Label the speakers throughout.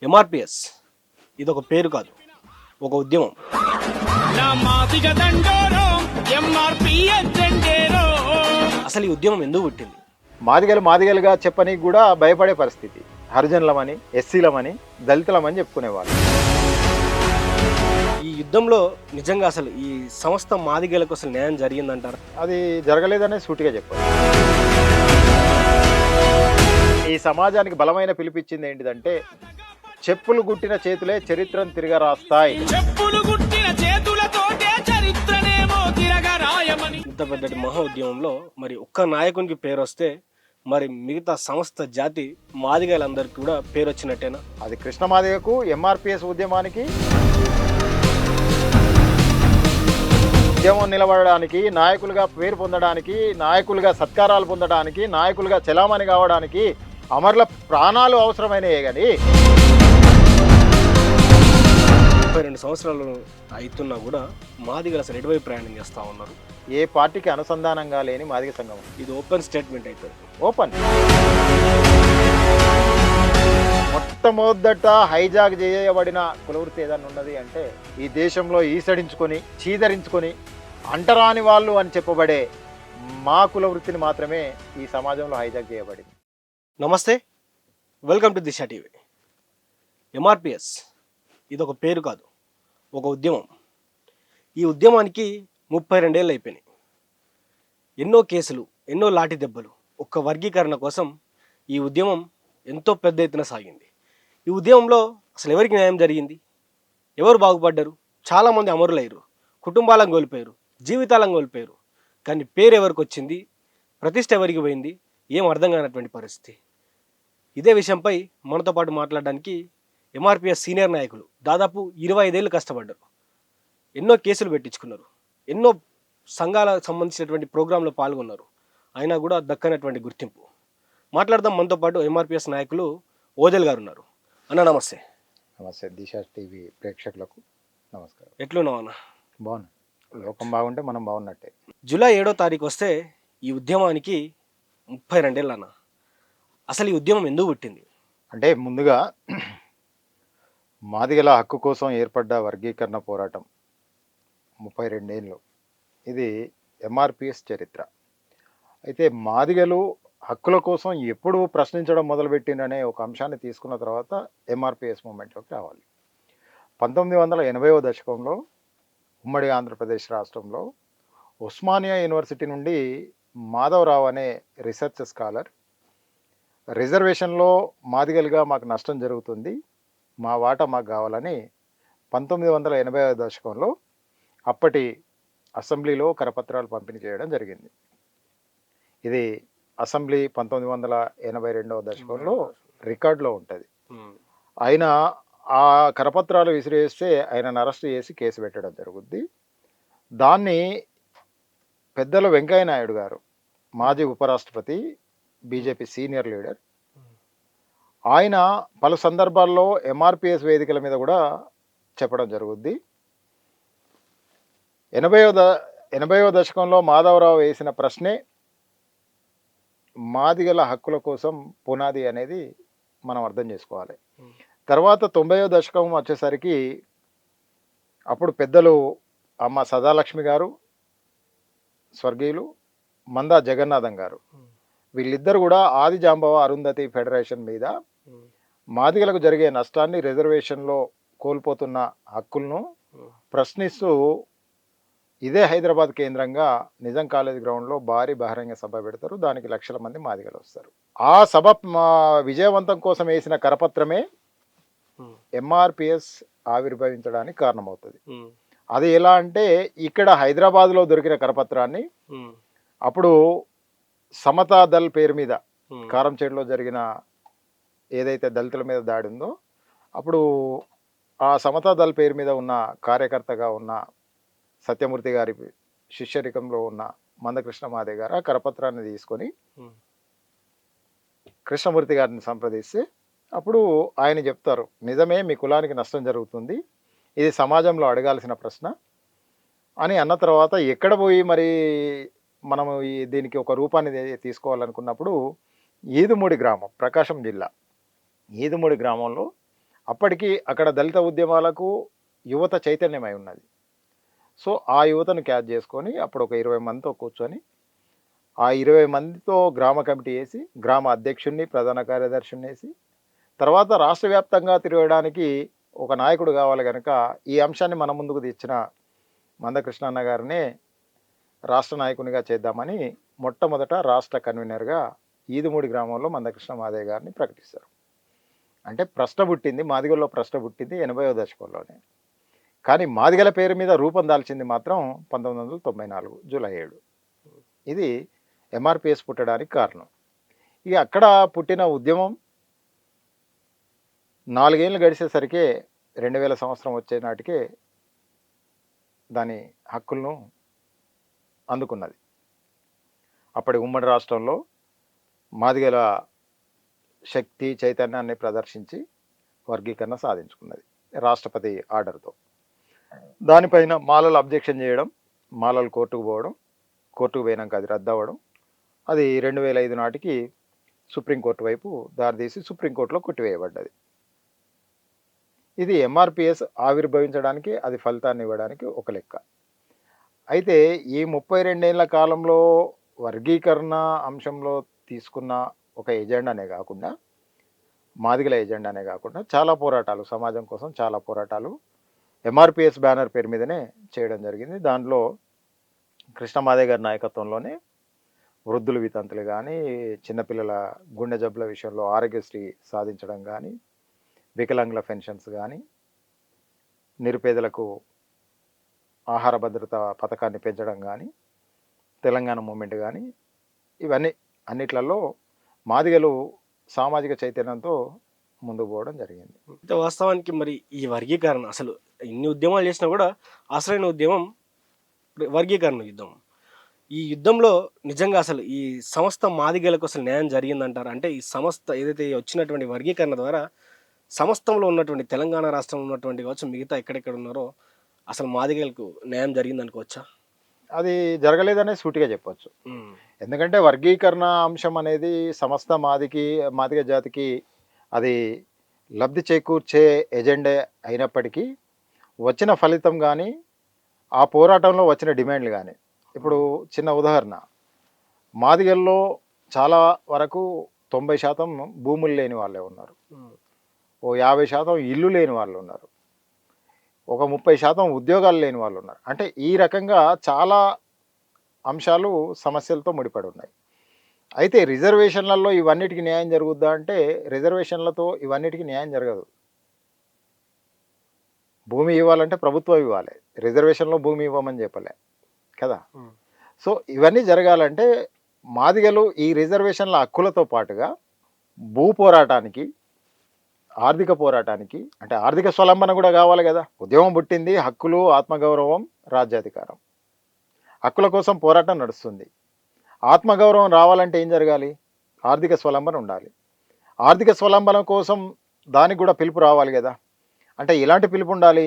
Speaker 1: ఎంఆర్పిఎస్ ఇది ఒక పేరు కాదు, ఒక ఉద్యమం. అసలు ఈ ఉద్యమం ఎందుకు పుట్టింది?
Speaker 2: మాదిగలుగా చెప్పనీకి కూడా భయపడే పరిస్థితి. హరిజనులమని, ఎస్సీలమని, దళితులమని చెప్పుకునేవాళ్ళు.
Speaker 1: ఈ యుద్ధంలో నిజంగా అసలు ఈ సంస్థ మాదిగలకు అసలు న్యాయం జరిగిందంటారు?
Speaker 2: అది జరగలేదనే సూటిగా చెప్పాలి. ఈ సమాజానికి బలమైన పిలిపించింది ఏంటిదంటే, చెప్పులు గుట్టిన చేతులే చరిత్రను తిరగ రాస్తాయి.
Speaker 1: ఇంత పెద్దటి మహా ఉద్యమంలో మరి ఒక్క నాయకునికి పేరు వస్తే మరి మిగతా సంస్థ జాతి మాదిగలందరికీ కూడా పేరు వచ్చినట్టేనా?
Speaker 2: అది కృష్ణమాదిగకు, ఎంఆర్పిఎస్ ఉద్యమానికి ఉద్యమం నిలబడడానికి, నాయకులుగా పేరు పొందడానికి, నాయకులుగా సత్కారాలు పొందడానికి, నాయకులుగా చెలామణి కావడానికి అమరుల ప్రాణాలు అవసరమైనయే కానీ
Speaker 1: 32 సంవత్సరాలు అవుతున్నా కూడా మాదిగలు అసలు ఎటువైపు ప్రయాణం చేస్తూ ఉన్నారు?
Speaker 2: ఏ పార్టీకి అనుసంధానంగా లేని మాదిగ సంఘం.
Speaker 1: ఇది ఓపెన్ స్టేట్మెంట్ అవుతుంది.
Speaker 2: ఓపెన్. మొట్టమొదట హైజాక్ చేయబడిన కులవృత్తి ఏదన్నా ఉన్నది అంటే, ఈ దేశంలో ఈసడించుకొని చీదరించుకొని అంటరాని వాళ్ళు అని చెప్పబడే మా కులవృత్తిని మాత్రమే ఈ సమాజంలో హైజాక్ చేయబడింది.
Speaker 1: నమస్తే, welcome to Disha TV. MRPS ఇది ఒక పేరు కాదు, ఒక ఉద్యమం. ఈ ఉద్యమానికి 32 ఏళ్ళు అయిపోయినాయి. ఎన్నో కేసులు, ఎన్నో లాఠీ దెబ్బలు, ఒక్క వర్గీకరణ కోసం ఈ ఉద్యమం ఎంతో పెద్ద ఎత్తున సాగింది. ఈ ఉద్యమంలో అసలు ఎవరికి న్యాయం జరిగింది? ఎవరు బాగుపడ్డారు? చాలామంది అమరులయ్యారు, కుటుంబాలను కోల్పోయారు, జీవితాలను కోల్పోయారు. కానీ పేరు ఎవరికి వచ్చింది? ప్రతిష్ట ఎవరికి పోయింది? ఏం అర్థం కానటువంటి పరిస్థితి. ఇదే విషయంపై మనతో పాటు మాట్లాడడానికి ఎంఆర్పిఎస్ సీనియర్ నాయకులు దాదాపు 25 ఏళ్ళు కష్టపడ్డారు, ఎన్నో కేసులు పెట్టించుకున్నారు, ఎన్నో సంఘాలకు సంబంధించినటువంటి ప్రోగ్రాంలో పాల్గొన్నారు. అయినా కూడా దక్కనటువంటి గుర్తింపు. మాట్లాడదాం. మనతో పాటు ఎంఆర్పిఎస్ నాయకులు ఓదెల్ గారు ఉన్నారు. అన్న నమస్తే.
Speaker 2: నమస్తే. దిశ టీవీ ప్రేక్షకులకు నమస్కారం.
Speaker 1: ఎట్లున్నావు అన్న?
Speaker 2: బాగున్నా. లోకం బాగుంటే మనం బాగున్నట్టే.
Speaker 1: జూలై 7వ తారీఖు వస్తే ఈ ఉద్యమానికి 32 ఏళ్ళు అన్న. అసలు ఈ ఉద్యమం ఎందుకు పుట్టింది?
Speaker 2: అంటే ముందుగా మాదిగల హక్కు కోసం ఏర్పడ్డ వర్గీకరణ పోరాటం 32 ఏళ్ళు. ఇది ఎంఆర్పిఎస్ చరిత్ర. అయితే మాదిగలు హక్కుల కోసం ఎప్పుడు ప్రశ్నించడం మొదలుపెట్టిందనే ఒక అంశాన్ని తీసుకున్న తర్వాత ఎంఆర్పిఎస్ మూమెంట్లోకి రావాలి. 1980వ దశకంలో ఉమ్మడి ఆంధ్రప్రదేశ్ రాష్ట్రంలో ఉస్మానియా యూనివర్సిటీ నుండి మాధవరావు అనే రీసెర్చ్ స్కాలర్, రిజర్వేషన్లో మాదిగలుగా మాకు నష్టం జరుగుతుంది, మా వాటా మాకు కావాలని 1980వ దశకంలో అప్పటి అసెంబ్లీలో కరపత్రాలు పంపిణీ చేయడం జరిగింది. ఇది అసెంబ్లీ 1982వ దశకంలో రికార్డులో ఉంటుంది. ఆయన ఆ కరపత్రాలు విసిరేస్తే ఆయనను అరెస్ట్ చేసి కేసు పెట్టడం జరుగుద్ది. దాన్ని పెద్దల వెంకయ్య నాయుడు గారు, మాజీ ఉపరాష్ట్రపతి, బీజేపీ సీనియర్ లీడర్, ఆయన పలు సందర్భాల్లో ఎంఆర్పిఎస్ వేదికల మీద కూడా చెప్పడం జరుగుద్ది. 80వ దశకంలో మాధవరావు వేసిన ప్రశ్నే మాదిగల హక్కుల కోసం పునాది అనేది మనం అర్థం చేసుకోవాలి. తర్వాత 90వ దశకం వచ్చేసరికి అప్పుడు పెద్దలు అమ్మ సదాలక్ష్మి గారు, స్వర్గీయులు మందా జగన్నాథం గారు, వీళ్ళిద్దరు కూడా ఆది జాంబవ అరుంధతి ఫెడరేషన్ మీద మాదిగలకు జరిగే నష్టాన్ని, రిజర్వేషన్లో కోల్పోతున్న హక్కులను ప్రశ్నిస్తూ ఇదే హైదరాబాద్ కేంద్రంగా నిజాం కాలేజ్ గ్రౌండ్లో భారీ బహిరంగ సభ పెడతారు. దానికి లక్షల మంది మాదిగలు వస్తారు. ఆ సభ విజయవంతం కోసం వేసిన కరపత్రమే ఎంఆర్పిఎస్ ఆవిర్భవించడానికి కారణమవుతుంది. అది ఎలా అంటే, ఇక్కడ హైదరాబాద్లో దొరికిన కరపత్రాన్ని అప్పుడు సమతా దళ్ పేరు మీద కారంచేడులో జరిగిన ఏదైతే దళితుల మీద దాడి ఉందో, అప్పుడు ఆ సమతా దళ్ పేరు మీద ఉన్న కార్యకర్తగా ఉన్న సత్యమూర్తి గారి శిష్యరికంలో ఉన్న మందకృష్ణ మాదే గారు ఆ కరపత్రాన్ని తీసుకొని కృష్ణమూర్తి గారిని సంప్రదిస్తే అప్పుడు ఆయన చెప్తారు, నిజమే మీ కులానికి నష్టం జరుగుతుంది, ఇది సమాజంలో అడగాల్సిన ప్రశ్న అని అన్న తర్వాత ఎక్కడ పోయి మరి మనము దీనికి ఒక రూపాన్ని తీసుకోవాలనుకున్నప్పుడు ఈదుమూడి గ్రామం, ప్రకాశం జిల్లా ఈదుమూడి గ్రామంలో అప్పటికి అక్కడ దళిత ఉద్యమాలకు యువత చైతన్యమై ఉన్నది. సో ఆ యువతను క్యాచ్ చేసుకొని అప్పుడు ఒక 20 మందితో కూర్చొని ఆ 20 మందితో గ్రామ కమిటీ వేసి గ్రామ అధ్యక్షుడిని ప్రధాన కార్యదర్శిని వేసి తర్వాత రాష్ట్ర వ్యాప్తంగా తిరగడానికి ఒక నాయకుడు కావాలి కనుక ఈ అంశాన్ని మన ముందుకు తెచ్చిన మందకృష్ణన్న గారినే రాష్ట్ర నాయకునిగా చేద్దామని మొట్టమొదట రాష్ట్ర కన్వీనర్గా ఈదుమూడి గ్రామంలో మందకృష్ణ మాదయ్య గారిని ప్రకటిస్తారు. అంటే ప్రశ్న పుట్టింది, మాదిగల్లో ప్రశ్న పుట్టింది 80వ దశకంలోనే. కానీ మాదిగల పేరు మీద రూపం దాల్చింది మాత్రం 1994 జూలై 7. ఇది ఎంఆర్పిఎస్ పుట్టడానికి కారణం. ఇక అక్కడ పుట్టిన ఉద్యమం 4 ఏళ్ళు గడిచేసరికి 2000 సంవత్సరం వచ్చే నాటికే దాని హక్కులను అందుకున్నది. అప్పటి ఉమ్మడి రాష్ట్రంలో మాదిగల శక్తి చైతన్యాన్ని ప్రదర్శించి వర్గీకరణ సాధించుకున్నది రాష్ట్రపతి ఆర్డర్తో. దానిపైన మాలలు అబ్జెక్షన్ చేయడం, మాలలు కోర్టుకు పోవడం, కోర్టుకు పోయినాక అది రద్దు అవ్వడం, అది 2005 నాటికి సుప్రీంకోర్టు వైపు దారితీసి సుప్రీంకోర్టులో కొట్టివేయబడ్డది. ఇది ఎంఆర్పిఎస్ ఆవిర్భవించడానికి, అది ఫలితాన్ని ఇవ్వడానికి ఒక లెక్క. అయితే ఈ 32 ఏళ్ల కాలంలో వర్గీకరణ అంశంలో తీసుకున్న ఒక ఎజెండానే కాకుండా, మాదిగల ఎజెండానే కాకుండా చాలా పోరాటాలు, సమాజం కోసం చాలా పోరాటాలు ఎంఆర్పిఎస్ బ్యానర్ పేరు మీదనే చేయడం జరిగింది. దాంట్లో కృష్ణమాదయ్య గారి నాయకత్వంలోనే వృద్ధులు వితంతులు కానీ, చిన్నపిల్లల గుండె జబ్బుల విషయంలో ఆరోగ్యశ్రీ సాధించడం కానీ, వికలాంగుల పెన్షన్స్ కానీ, నిరుపేదలకు ఆహార భద్రత పథకాన్ని పెంచడం కానీ, తెలంగాణ మూమెంట్ కానీ, ఇవన్నీ అన్నిట్లలో మాదిగలు సామాజిక చైతన్యంతో ముందుకు పోవడం జరిగింది.
Speaker 1: అయితే వాస్తవానికి మరి ఈ వర్గీకరణ అసలు ఇన్ని ఉద్యమాలు చేసినా కూడా అసలైన ఉద్యమం వర్గీకరణ యుద్ధం. ఈ యుద్ధంలో నిజంగా అసలు ఈ సమస్త మాదిగలకు అసలు న్యాయం జరిగిందంటారు? అంటే ఈ సమస్త ఏదైతే వచ్చినటువంటి వర్గీకరణ ద్వారా సమస్తంలో ఉన్నటువంటి తెలంగాణ రాష్ట్రంలో ఉన్నటువంటి కావచ్చు, మిగతా ఎక్కడెక్కడ ఉన్నారో అసలు మాదిగలకు న్యాయం జరిగింది అనుకోవచ్చా?
Speaker 2: అది జరగలేదనే సూటిగా చెప్పొచ్చు. ఎందుకంటే వర్గీకరణ అంశం అనేది సమస్త మాదిగ జాతికి అది లబ్ధి చేకూర్చే ఎజెండా అయినప్పటికీ వచ్చిన ఫలితం కానీ, ఆ పోరాటంలో వచ్చిన డిమాండ్లు కానీ, ఇప్పుడు చిన్న ఉదాహరణ, మాదిగల్లో చాలా వరకు 90% భూములు లేని వాళ్ళే ఉన్నారు, ఓ 50% ఇల్లు లేని వాళ్ళు ఉన్నారు, ఒక 30% ఉద్యోగాలు లేని వాళ్ళు ఉన్నారు. అంటే ఈ రకంగా చాలా అంశాలు సమస్యలతో ముడిపడి ఉన్నాయి. అయితే రిజర్వేషన్లలో ఇవన్నిటికి న్యాయం జరుగుద్దా అంటే రిజర్వేషన్లతో ఇవన్నిటికీ న్యాయం జరగదు. భూమి ఇవ్వాలంటే ప్రభుత్వం ఇవ్వాలి, రిజర్వేషన్లో భూమి ఇవ్వమని చెప్పలే కదా. సో ఇవన్నీ జరగాలంటే మాదిగలు ఈ రిజర్వేషన్ల హక్కులతో పాటుగా భూ పోరాటానికి, ఆర్థిక పోరాటానికి, అంటే ఆర్థిక స్వలంబన కూడా కావాలి కదా. ఉద్యమం పుట్టింది హక్కులు, ఆత్మగౌరవం, రాజ్యాధికారం, హక్కుల కోసం పోరాటం నడుస్తుంది. ఆత్మగౌరవం రావాలంటే ఏం జరగాలి? ఆర్థిక స్వలంబన ఉండాలి. ఆర్థిక స్వలంబన కోసం దానికి కూడా పిలుపు రావాలి కదా. అంటే ఎలాంటి పిలుపు ఉండాలి?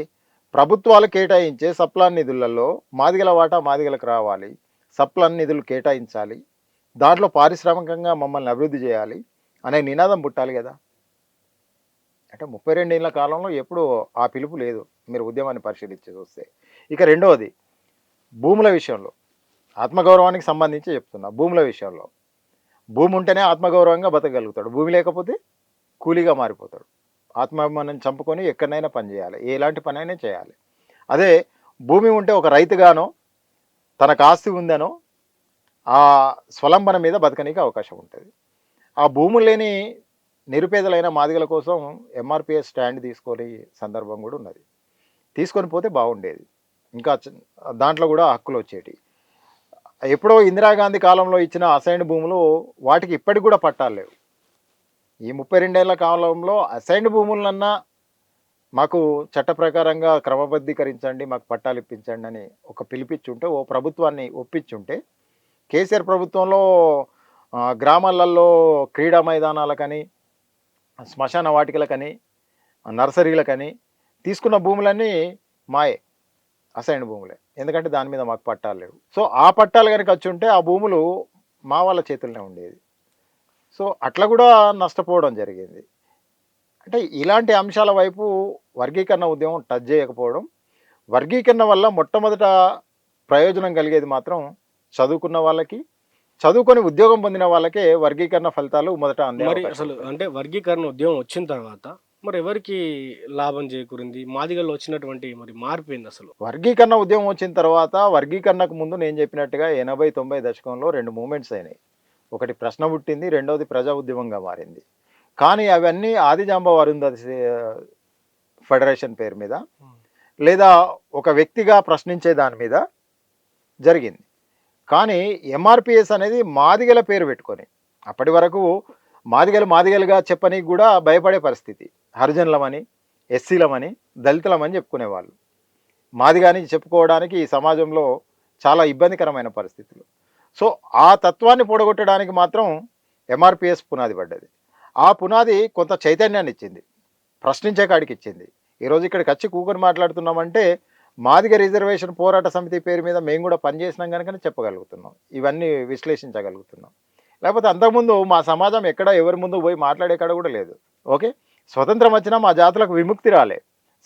Speaker 2: ప్రభుత్వాలు కేటాయించే సప్లాన్ నిధులలో మాదిగల వాటా మాదిగలకు రావాలి, సప్లాన్ నిధులు కేటాయించాలి, దాంట్లో పారిశ్రామికంగా మమ్మల్ని అభివృద్ధి చేయాలి అనే నినాదం పుట్టాలి కదా. అంటే 32 ఏళ్ల కాలంలో ఎప్పుడు ఆ పిలుపు లేదు, మీరు ఉద్యమాన్ని పరిశీలించి చూస్తే. ఇక రెండవది భూముల విషయంలో, ఆత్మగౌరవానికి సంబంధించి చెప్తున్నా. భూముల విషయంలో భూమి ఉంటేనే ఆత్మగౌరవంగా బతకగలుగుతాడు, భూమి లేకపోతే కూలీగా మారిపోతాడు. ఆత్మాభిమానం చంపుకొని ఎక్కడైనా పని చేయాలి, ఎలాంటి పని అయినా చేయాలి. అదే భూమి ఉంటే ఒక రైతుగానో తనకు ఆస్తి ఉందనో ఆ స్వలంబన మీద బతకనికి అవకాశం ఉంటుంది. ఆ భూములు లేని నిరుపేదలైన మాదిగల కోసం ఎంఆర్పిఎస్ స్టాండ్ తీసుకొని సందర్భం కూడా ఉన్నది. తీసుకొని పోతే బాగుండేది, ఇంకా దాంట్లో కూడా హక్కులు వచ్చేటి. ఎప్పుడో ఇందిరాగాంధీ కాలంలో ఇచ్చిన అసైన్డ్ భూములు వాటికి ఇప్పటికి కూడా పట్టాలు లేవు. ఈ 32 ఏళ్ల కాలంలో అసైన్డ్ భూములన్నా మాకు చట్ట ప్రకారంగా క్రమబద్ధీకరించండి, మాకు పట్టాలు ఇప్పించండి అని ఒక పిలిపించుంటే, ఓ ప్రభుత్వాన్ని ఒప్పించుంటే, కేసీఆర్ ప్రభుత్వంలో గ్రామాలలో క్రీడా మైదానాలకని, శ్మశాన వాటికలకని, నర్సరీలకని తీసుకున్న భూములన్నీ మాయే, అసైన్డ్ భూములే. ఎందుకంటే దాని మీద మాకు పట్టాలు లేవు. సో ఆ పట్టాలు కనుక వచ్చి ఉంటే ఆ భూములు మా వాళ్ళ చేతుల్లోనే ఉండేది. సో అట్లా కూడా నష్టపోవడం జరిగింది. అంటే ఇలాంటి అంశాల వైపు వర్గీకరణ ఉద్యమం టచ్ చేయకపోవడం, వర్గీకరణ వల్ల మొట్టమొదట ప్రయోజనం కలిగేది మాత్రం చదువుకున్న వాళ్ళకి, చదువుకొని ఉద్యోగం పొందిన వాళ్ళకే వర్గీకరణ ఫలితాలు మొదట అందే
Speaker 1: మరి
Speaker 2: అవకాశం
Speaker 1: అసలు
Speaker 2: ఉంటుంది.
Speaker 1: అంటే వర్గీకరణ ఉద్యమం వచ్చిన తర్వాత మరి ఎవరికి లాభం చేకూరింది? మాదిగల్లో వచ్చినటువంటి మరి మార్పు ఏంది అసలు?
Speaker 2: వర్గీకరణ ఉద్యమం వచ్చిన తర్వాత వర్గీకరణకు ముందు నేను చెప్పినట్టుగా 80-90 దశకంలో 2 మూమెంట్స్ అయినాయి. ఒకటి ప్రశ్న పుట్టింది, రెండవది ప్రజా ఉద్యమంగా మారింది. కానీ అవన్నీ ఆదిజాంబవ అరుంధతి ఫెడరేషన్ పేరు మీద, లేదా ఒక వ్యక్తిగా ప్రశ్నించే దాని మీద జరిగింది. కానీ ఎంఆర్పిఎస్ అనేది మాదిగల పేరు పెట్టుకొని, అప్పటి వరకు మాదిగలుగా చెప్పనీకి కూడా భయపడే పరిస్థితి. హరిజనులమని, ఎస్సీలమని, దళితులమని చెప్పుకునేవాళ్ళు. మాదిగాని చెప్పుకోవడానికి ఈ సమాజంలో చాలా ఇబ్బందికరమైన పరిస్థితులు. సో ఆ తత్వాన్ని పొడగొట్టడానికి మాత్రం ఎంఆర్పిఎస్ పునాది పడ్డది. ఆ పునాది కొంత చైతన్యాన్ని ఇచ్చింది, ప్రశ్నించే కాడికి ఇచ్చింది. ఈరోజు ఇక్కడికి వచ్చి కూకొని మాట్లాడుతున్నామంటే మాదిగ రిజర్వేషన్ పోరాట సమితి పేరు మీద మేము కూడా పనిచేసినాం కనుకనే చెప్పగలుగుతున్నాం, ఇవన్నీ విశ్లేషించగలుగుతున్నాం. లేకపోతే అంతకుముందు మా సమాజం ఎక్కడ ఎవరి ముందు పోయి మాట్లాడే కాడ కూడా లేదు. ఓకే, స్వతంత్రం వచ్చినా మా జాతులకు విముక్తి రాలే,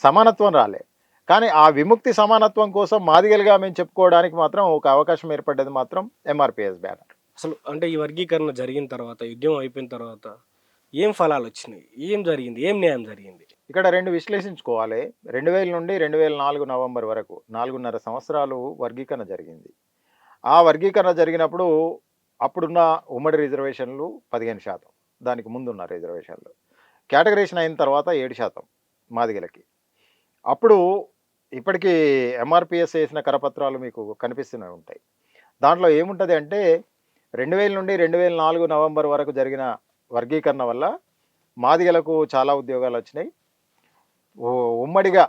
Speaker 2: సమానత్వం రాలే. కానీ ఆ విముక్తి సమానత్వం కోసం మాదిగలుగా మేము చెప్పుకోవడానికి మాత్రం ఒక అవకాశం ఏర్పడ్డది మాత్రం ఎంఆర్పిఎస్ బ్యానర్.
Speaker 1: అసలు అంటే ఈ వర్గీకరణ జరిగిన తర్వాత, యుద్ధం అయిపోయిన తర్వాత ఏం ఫలాలు వచ్చినాయి? ఏం జరిగింది? ఏం న్యాయం జరిగింది?
Speaker 2: ఇక్కడ రెండు విశ్లేషించుకోవాలి. 2000 నుండి 2004 నవంబర్ వరకు 4.5 సంవత్సరాలు వర్గీకరణ జరిగింది. ఆ వర్గీకరణ జరిగినప్పుడు అప్పుడున్న ఉమ్మడి రిజర్వేషన్లు 15%, దానికి ముందున్న రిజర్వేషన్లు. కేటగరేషన్ అయిన తర్వాత 7% మాదిగలకి. అప్పుడు ఇప్పటికీ ఎంఆర్పిఎస్ వేసిన కరపత్రాలు మీకు కనిపిస్తూనే ఉంటాయి. దాంట్లో ఏముంటుంది అంటే 2000 నుండి 2004 నవంబర్ వరకు జరిగిన వర్గీకరణ వల్ల మాదిగలకు చాలా ఉద్యోగాలు వచ్చినాయి. ఉమ్మడిగా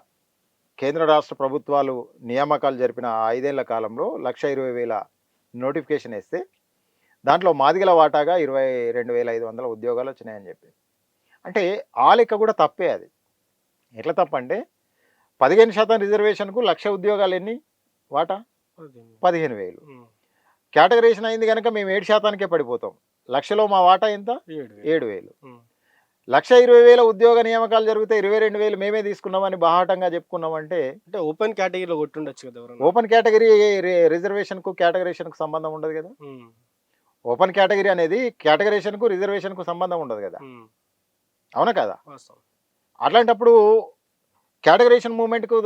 Speaker 2: కేంద్ర రాష్ట్ర ప్రభుత్వాలు నియామకాలు జరిపిన 5 ఏళ్ల కాలంలో 1,20,000 నోటిఫికేషన్ వేస్తే దాంట్లో మాదిగల వాటాగా 22,500 ఉద్యోగాలు వచ్చినాయని చెప్పి. అంటే ఆ లెక్క కూడా తప్పే. అది ఎట్లా తప్పంటే 15% రిజర్వేషన్కు 1,00,000 ఉద్యోగాలు ఎన్ని వాటా? 15,000. కేటగరేషన్ అయింది కనుక మేము 7%కే పడిపోతాం. 1,00,000లో మా వాటా ఎంత? 7,000. 1,20,000 ఉద్యోగ నియామకాలు జరిగితే 22,000 మేమే తీసుకున్నామని బాహాటంగా చెప్పుకున్నామంటే
Speaker 1: అంటే ఓపెన్ కేటగిరీలో కొట్టుండొచ్చు కదా ఎవరన్నా?
Speaker 2: ఓపెన్ కేటగిరీ రిజర్వేషన్కు కేటగరేషన్కు సంబంధం ఉండదు కదా. ఓపెన్ కేటగిరీ అనేది కేటగరేషన్కు రిజర్వేషన్కు సంబంధం ఉండదు కదా, అవునా కదా?
Speaker 1: వాస్తవం.
Speaker 2: అట్లాంటప్పుడు కేటగరేషన్ మూమెంట్కు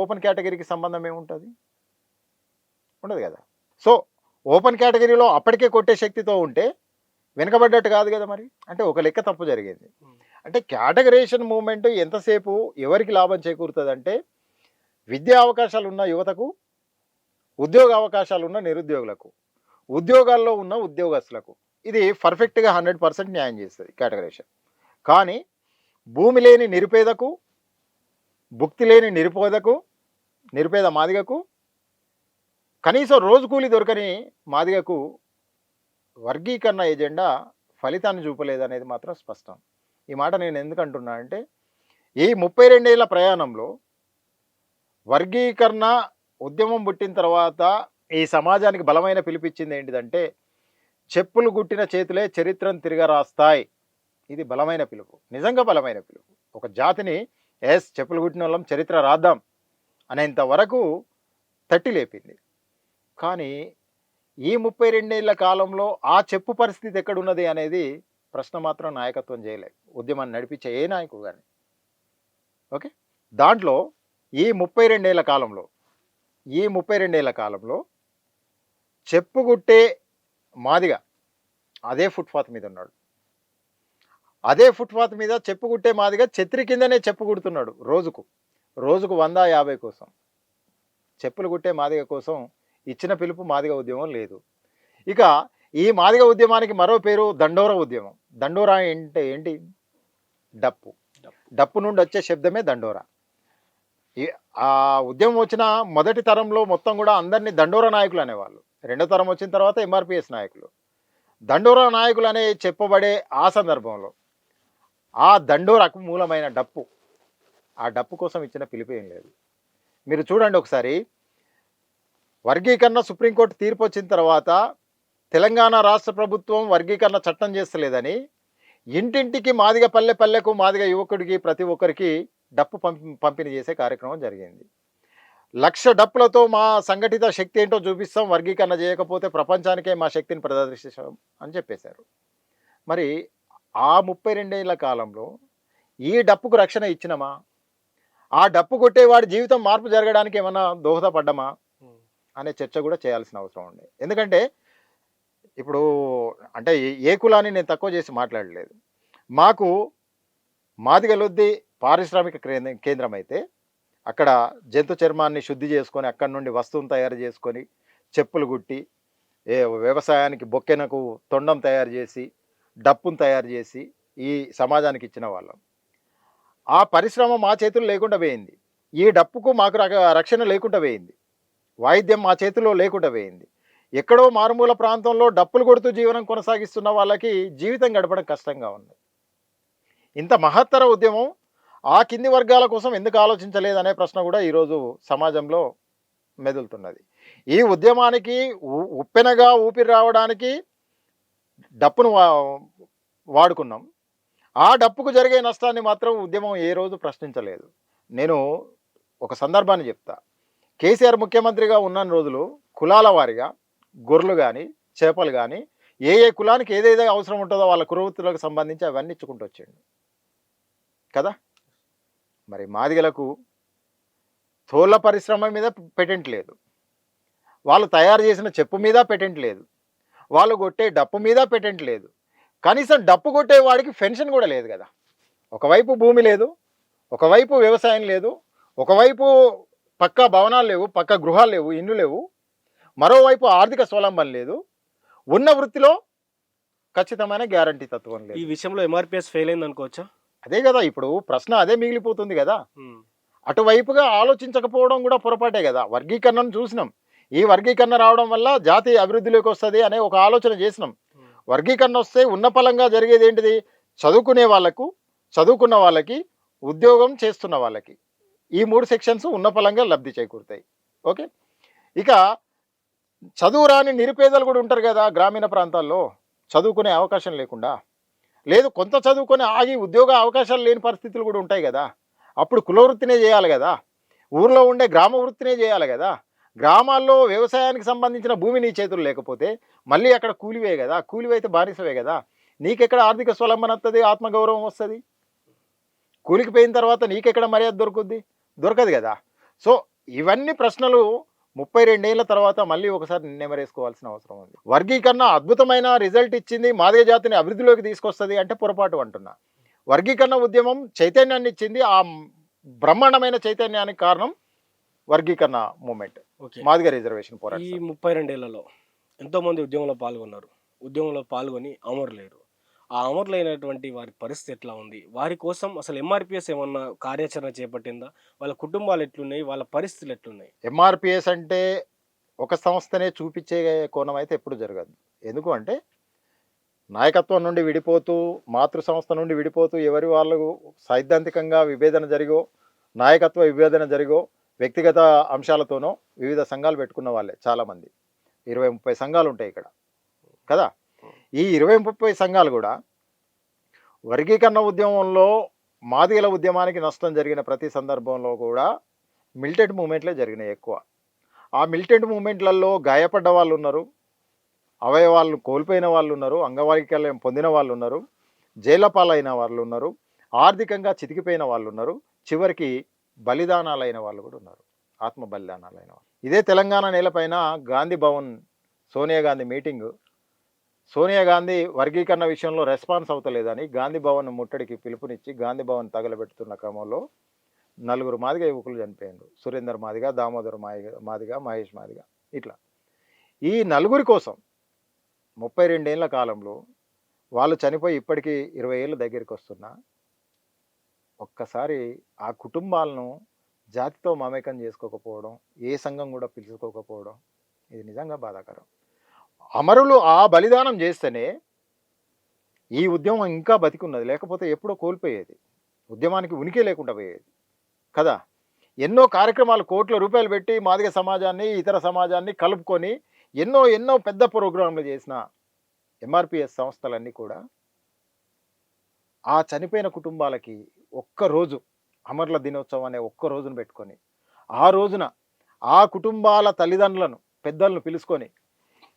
Speaker 2: ఓపెన్ కేటగిరీకి సంబంధం ఏముంటుంది? ఉండదు కదా. సో ఓపెన్ కేటగిరీలో అప్పటికే కొట్టే శక్తితో ఉంటే వెనుకబడ్డట్టు కాదు కదా మరి. అంటే ఒక లెక్క తప్పు జరిగింది. అంటే కేటగరేషన్ మూమెంట్ ఎంతసేపు ఎవరికి లాభం చేకూరుతుంది అంటే విద్యా అవకాశాలు ఉన్న యువతకు, ఉద్యోగ అవకాశాలు ఉన్న నిరుద్యోగులకు, ఉద్యోగాల్లో ఉన్న ఉద్యోగస్తులకు. ఇది పర్ఫెక్ట్గా 100% న్యాయం చేస్తుంది కేటగరేషన్. కానీ భూమి లేని నిరుపేదకు, భుక్తి లేని నిరుపేద మాదిగకు, కనీసం రోజు కూలి దొరకని మాదిగకు వర్గీకరణ ఎజెండా ఫలితాన్ని చూపలేదనేది మాత్రం స్పష్టం. ఈ మాట నేను ఎందుకు అంటున్నా అంటే ఈ 32 ఏళ్ల ప్రయాణంలో వర్గీకరణ ఉద్యమం పుట్టిన తర్వాత ఈ సమాజానికి బలమైన పిలిపిచ్చింది ఏంటిదంటే చెప్పులు గుట్టిన చేతులే చరిత్రను తిరగరాస్తాయి. ఇది బలమైన పిలుపు, నిజంగా బలమైన పిలుపు. ఒక జాతిని చెప్పులు గుట్టిన వాళ్ళం చరిత్ర రాద్దాం అనేంత వరకు తట్టి లేపింది. కానీ ఈ 32 ఏళ్ల కాలంలో ఆ చెప్పు పరిస్థితి ఎక్కడున్నది అనేది ప్రశ్న మాత్రం నాయకత్వం చేయలేదు, ఉద్యమాన్ని నడిపించే ఏ నాయకుడు కానీ. ఓకే, దాంట్లో ఈ 32 ఏళ్ల కాలంలో చెప్పుగుట్టే మాదిగా అదే ఫుట్పాత్ మీద ఉన్నాడు. అదే ఫుట్పాత్ మీద చెప్పుగుట్టే మాదిగా ఛత్రి కిందనే చెప్పు కుడుతున్నాడు. రోజుకు 150 కోసం చెప్పులు కుట్టే మాదిగ కోసం ఇచ్చిన పిలుపు మాదిగ ఉద్యమం లేదు. ఇక ఈ మాదిగ ఉద్యమానికి మరో పేరు దండోరా ఉద్యమం. దండోరా అంటే ఏంటి? డప్పు నుండి వచ్చే శబ్దమే దండోరా. ఆ ఉద్యమం వచ్చిన మొదటి తరంలో మొత్తం కూడా అందరినీ దండోరా నాయకులు అనేవాళ్ళు. రెండో తరం వచ్చిన తర్వాత ఎంఆర్పిఎస్ నాయకులు. దండోరా నాయకులు అనే చెప్పబడే ఆ సందర్భంలో ఆ దండోరాకు మూలమైన డప్పు, ఆ డప్పు కోసం ఇచ్చిన పిలుపు ఏం లేదు. మీరు చూడండి ఒకసారి, వర్గీకరణ సుప్రీంకోర్టు తీర్పు వచ్చిన తర్వాత తెలంగాణ రాష్ట్ర ప్రభుత్వం వర్గీకరణ చట్టం చేస్తలేదని ఇంటింటికి మాదిగ పల్లె పల్లెకు మాదిగ యువకుడికి ప్రతి ఒక్కరికి డప్పు పంపిణీ చేసే కార్యక్రమం జరిగింది. 1,00,000 డప్పులతో మా సంఘటిత శక్తి ఏంటో చూపిస్తాం, వర్గీకరణ చేయకపోతే ప్రపంచానికే మా శక్తిని ప్రదర్శిస్తాం అని చెప్పేశారు. మరి ఆ 32 ఏళ్ల కాలంలో ఈ డప్పుకు రక్షణ ఇచ్చినమా? ఆ డప్పు కొట్టేవాడి జీవితం మార్పు జరగడానికి ఏమన్నా దోహదపడ్డమా అనే చర్చ కూడా చేయాల్సిన అవసరం ఉంది. ఎందుకంటే ఇప్పుడు అంటే ఏ కులాన్ని నేను తక్కువ చేసి మాట్లాడలేదు. మాకు మాదిగలొద్ది పారిశ్రామిక కేంద్రం అయితే అక్కడ జంతు చర్మాన్ని శుద్ధి చేసుకొని అక్కడి నుండి వస్తువును తయారు చేసుకొని చెప్పులు కుట్టి వ్యవసాయానికి బొక్కెనకు తొండం తయారు చేసి డప్పును తయారు చేసి ఈ సమాజానికి ఇచ్చిన వాళ్ళం. ఆ పరిశ్రమ మా చేతుల్లో లేకుండా పోయింది. ఈ డప్పుకు మాకు రక్షణ లేకుండా పోయింది. వాయిద్యం మా చేతుల్లో లేకుండా పోయింది. ఎక్కడో మారుమూల ప్రాంతంలో డప్పులు కొడుతూ జీవనం కొనసాగిస్తున్న వాళ్ళకి జీవితం గడపడం కష్టంగా ఉంది. ఇంత మహత్తర ఉద్యమం ఆ కింది వర్గాల కోసం ఎందుకు ఆలోచించలేదనే ప్రశ్న కూడా ఈరోజు సమాజంలో మెదులుతున్నది. ఈ ఉద్యమానికి ఉప్పెనగా ఊపిరి రావడానికి డప్పును వాడుకున్నాం. ఆ డప్పుకు జరిగే నష్టాన్ని మాత్రం ఉద్యమం ఏ రోజు ప్రశ్నించలేదు. నేను ఒక సందర్భాన్ని చెప్తా. కేసీఆర్ ముఖ్యమంత్రిగా ఉన్న రోజులు కులాల వారిగా గొర్రెలు కానీ చేపలు కానీ ఏ కులానికి ఏదైతే అవసరం ఉంటుందో వాళ్ళ కులవృత్తులకు సంబంధించి అవన్నీ ఇచ్చుకుంటూ వచ్చాడు కదా. మరి మాదిగలకు తోళ్ళ పరిశ్రమ మీద పేటెంట్ లేదు, వాళ్ళు తయారు చేసిన చెప్పు మీద పేటెంట్ లేదు, వాళ్ళు కొట్టే డప్పు మీద పేటెంట్ లేదు, కనీసం డప్పు కొట్టే వాడికి పెన్షన్ కూడా లేదు కదా. ఒకవైపు భూమి లేదు, ఒకవైపు వ్యవసాయం లేదు, ఒకవైపు పక్కా భవనాలు లేవు, పక్కా గృహాలు లేవు, ఇల్లు లేవు, మరోవైపు ఆర్థిక స్వలంబం లేదు, ఉన్న వృత్తిలో ఖచ్చితమైన గ్యారంటీ తత్వం లేదు.
Speaker 1: ఈ విషయంలో ఎంఆర్పిఎస్ ఫెయిల్ అయింది అనుకోవచ్చా?
Speaker 2: అదే కదా ఇప్పుడు ప్రశ్న, అదే మిగిలిపోతుంది కదా. అటువైపుగా ఆలోచించకపోవడం కూడా పొరపాటే కదా. వర్గీకరణను చూసినాం, ఈ వర్గీకరణ రావడం వల్ల జాతి అభివృద్ధిలోకి వస్తుంది అనే ఒక ఆలోచన చేసినాం. వర్గీకరణ వస్తే ఉన్నపలంగా జరిగేది ఏంటిది? చదువుకునే వాళ్ళకు, చదువుకున్న వాళ్ళకి, ఉద్యోగం చేస్తున్న వాళ్ళకి ఈ 3 సెక్షన్స్ ఉన్నపలంగా లబ్ధి చేకూరుతాయి. ఓకే, ఇక చదువు రాని నిరుపేదలు కూడా ఉంటారు కదా గ్రామీణ ప్రాంతాల్లో, చదువుకునే అవకాశం లేకుండా, లేదు కొంత చదువుకొని ఆగి ఉద్యోగ అవకాశాలు లేని పరిస్థితులు కూడా ఉంటాయి కదా. అప్పుడు కులవృత్తినే చేయాలి కదా, ఊర్లో ఉండే గ్రామ వృత్తినే చేయాలి కదా. గ్రామాల్లో వ్యవసాయానికి సంబంధించిన భూమి నీ చేతులు లేకపోతే మళ్ళీ అక్కడ కూలివే కదా, కూలివైతే బానిసవే కదా. నీకెక్కడ ఆర్థిక స్వలంబన వస్తుంది, ఆత్మగౌరవం వస్తుంది? కూలికి పోయిన తర్వాత నీకెక్కడ మర్యాద దొరకదు కదా. సో ఇవన్నీ ప్రశ్నలు 32 ఏళ్ల తర్వాత మళ్ళీ ఒకసారి నెమరేసుకోవాల్సిన అవసరం ఉంది. వర్గీకరణ అద్భుతమైన రిజల్ట్ ఇచ్చింది, మాదిగ జాతిని అభివృద్ధిలోకి తీసుకొస్తుంది అంటే పొరపాటు అంటున్నా. వర్గీకరణ ఉద్యమం చైతన్యాన్ని ఇచ్చింది, ఆ బ్రహ్మాండమైన చైతన్యానికి కారణం వర్గీకరణ మూమెంట్, మాదిగ రిజర్వేషన్ పోరాటం.
Speaker 1: ఈ 32 ఏళ్లలో ఎంతోమంది ఉద్యమంలో పాల్గొన్నారు, ఉద్యమంలో పాల్గొని అమరులేరు. ఆ అమరులైనటువంటి వారి పరిస్థితి ఎట్లా ఉంది? వారి కోసం అసలు ఎంఆర్పిఎస్ ఏమన్నా కార్యాచరణ చేపట్టిందా? వాళ్ళ కుటుంబాలు ఎట్లున్నాయి, వాళ్ళ పరిస్థితులు ఎట్లున్నాయి?
Speaker 2: ఎంఆర్పిఎస్ అంటే ఒక సంస్థనే చూపించే కోణం అయితే ఎప్పుడు జరగదు. ఎందుకు అంటే నాయకత్వం నుండి విడిపోతూ, మాతృ సంస్థ నుండి విడిపోతూ, ఎవరి వాళ్ళు సైద్ధాంతికంగా విభేదన జరిగో, నాయకత్వ విభేదన జరిగో, వ్యక్తిగత అంశాలతోనో వివిధ సంఘాలు పెట్టుకున్న వాళ్ళే చాలామంది. 20-30 సంఘాలు ఉంటాయి ఇక్కడ కదా. ఈ 20-30 సంఘాలు కూడా వర్గీకరణ ఉద్యమంలో మాదిగల ఉద్యమానికి నష్టం జరిగిన ప్రతి సందర్భంలో కూడా మిలిటెంట్ మూమెంట్లే జరిగినాయి ఎక్కువ. ఆ మిలిటెంట్ మూమెంట్లలో గాయపడ్డ వాళ్ళు ఉన్నారు, అవయవాలను కోల్పోయిన వాళ్ళు ఉన్నారు, అంగవైకల్యం పొందిన వాళ్ళు ఉన్నారు, జైళ్ల పాలైన వాళ్ళు ఉన్నారు, ఆర్థికంగా చితికిపోయిన వాళ్ళు ఉన్నారు, చివరికి బలిదానాలైన వాళ్ళు కూడా ఉన్నారు, ఆత్మ బలిదానాలైన వాళ్ళు. ఇదే తెలంగాణ నేలపైన గాంధీ భవన్ సోనియా గాంధీ మీటింగ్, సోనియా గాంధీ వర్గీకరణ విషయంలో రెస్పాన్స్ అవుతలేదని గాంధీ భవన్ ముట్టడికి పిలుపునిచ్చి గాంధీ భవన్ తగలబెడుతున్న క్రమంలో 4 మాదిగ యువకులు చనిపోయారు. సురేందర్ మాదిగ, దామోదర్ మాదిగ, మహేష్ మాదిగ. ఇట్లా ఈ 4 కోసం 32 ఏళ్ల కాలంలో వాళ్ళు చనిపోయి ఇప్పటికీ 20 ఏళ్ళ దగ్గరికి వస్తున్నా ఒక్కసారి ఆ కుటుంబాలను జాతితో మమేకం చేసుకోకపోవడం, ఏ సంఘం కూడా పిలుచుకోకపోవడం, ఇది నిజంగా బాధాకరం. అమరులు ఆ బలిదానం చేస్తేనే ఈ ఉద్యమం ఇంకా బతికున్నది, లేకపోతే ఎప్పుడో కోల్పోయేది, ఉద్యమానికి ఉనికి లేకుండా పోయేది కదా. ఎన్నో కార్యక్రమాలు కోట్ల రూపాయలు పెట్టి మాదిగ సమాజాన్ని, ఇతర సమాజాన్ని కలుపుకొని ఎన్నో పెద్ద ప్రోగ్రాంలు చేసిన ఎంఆర్పిఎస్ సంస్థలన్నీ కూడా ఆ చనిపోయిన కుటుంబాలకి ఒక్కరోజు అమరుల దినోత్సవం అనే ఒక్క రోజును పెట్టుకొని ఆ రోజున ఆ కుటుంబాల తల్లిదండ్రులను పెద్దలను పిలుచుకొని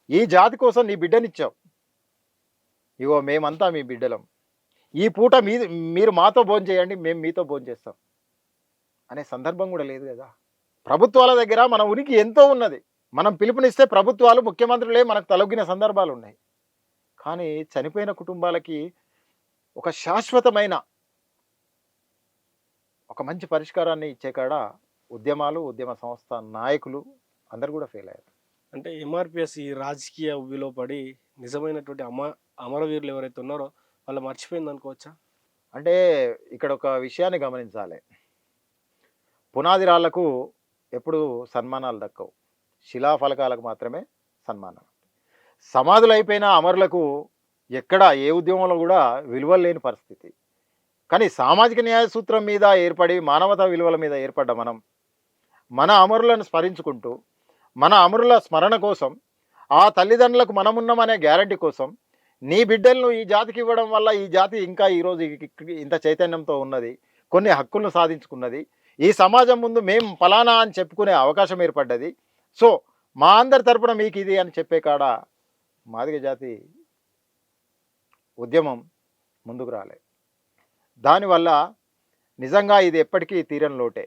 Speaker 2: ఈ జాతి కోసం నీ బిడ్డనిచ్చావు, ఇగో మేమంతా మీ బిడ్డలం, ఈ పూట మీరు మాతో భోజనం చేయండి, మేము మీతో భోజనం చేస్తాం అనే సందర్భం కూడా లేదు కదా. ప్రభుత్వాల దగ్గర మన ఉనికి ఎంతో ఉన్నది. మనం పిలుపునిస్తే ప్రభుత్వాలు ముఖ్యమంత్రులే మనకు తలొగ్గిన సందర్భాలు ఉన్నాయి. కానీ చనిపోయిన కుటుంబాలకి ఒక శాశ్వతమైన ఒక మంచి పరిష్కారాన్ని ఇచ్చే కాడ ఉద్యమాలు, ఉద్యమ సంస్థ నాయకులు అందరు కూడా ఫెయిల్ అయ్యారు.
Speaker 1: అంటే ఎంఆర్పిఎస్ ఈ రాజకీయ ఉవ్విలో పడి నిజమైనటువంటి అమరవీరులు ఎవరైతే ఉన్నారో వాళ్ళు మర్చిపోయింది అనుకోవచ్చా?
Speaker 2: అంటే ఇక్కడ ఒక విషయాన్ని గమనించాలి. పునాది రాళ్లకు ఎప్పుడు సన్మానాలు దక్కవు, శిలాఫలకాలకు మాత్రమే సన్మానం. సమాధులు అయిపోయిన అమరులకు ఎక్కడ ఏ ఉద్యమంలో కూడా విలువలు లేని పరిస్థితి. కానీ సామాజిక న్యాయ సూత్రం మీద ఏర్పడి మానవతా విలువల మీద ఏర్పడ్డ మనం మన అమరులను స్మరించుకుంటూ మన అమరుల స్మరణ కోసం ఆ తల్లిదండ్రులకు మనమున్నామనే గ్యారంటీ కోసం నీ బిడ్డలను ఈ జాతికి ఇవ్వడం వల్ల ఈ జాతి ఇంకా ఈరోజు ఇంత చైతన్యంతో ఉన్నది, కొన్ని హక్కులను సాధించుకున్నది, ఈ సమాజం ముందు మేము ఫలానా అని చెప్పుకునే అవకాశం ఏర్పడ్డది. సో మా అందరి తరపున మీకు ఇది అని చెప్పే కాడ మాదిగ జాతి ఉద్యమం ముందుకు రాలే. దానివల్ల నిజంగా ఇది ఎప్పటికీ తీరని లోటే.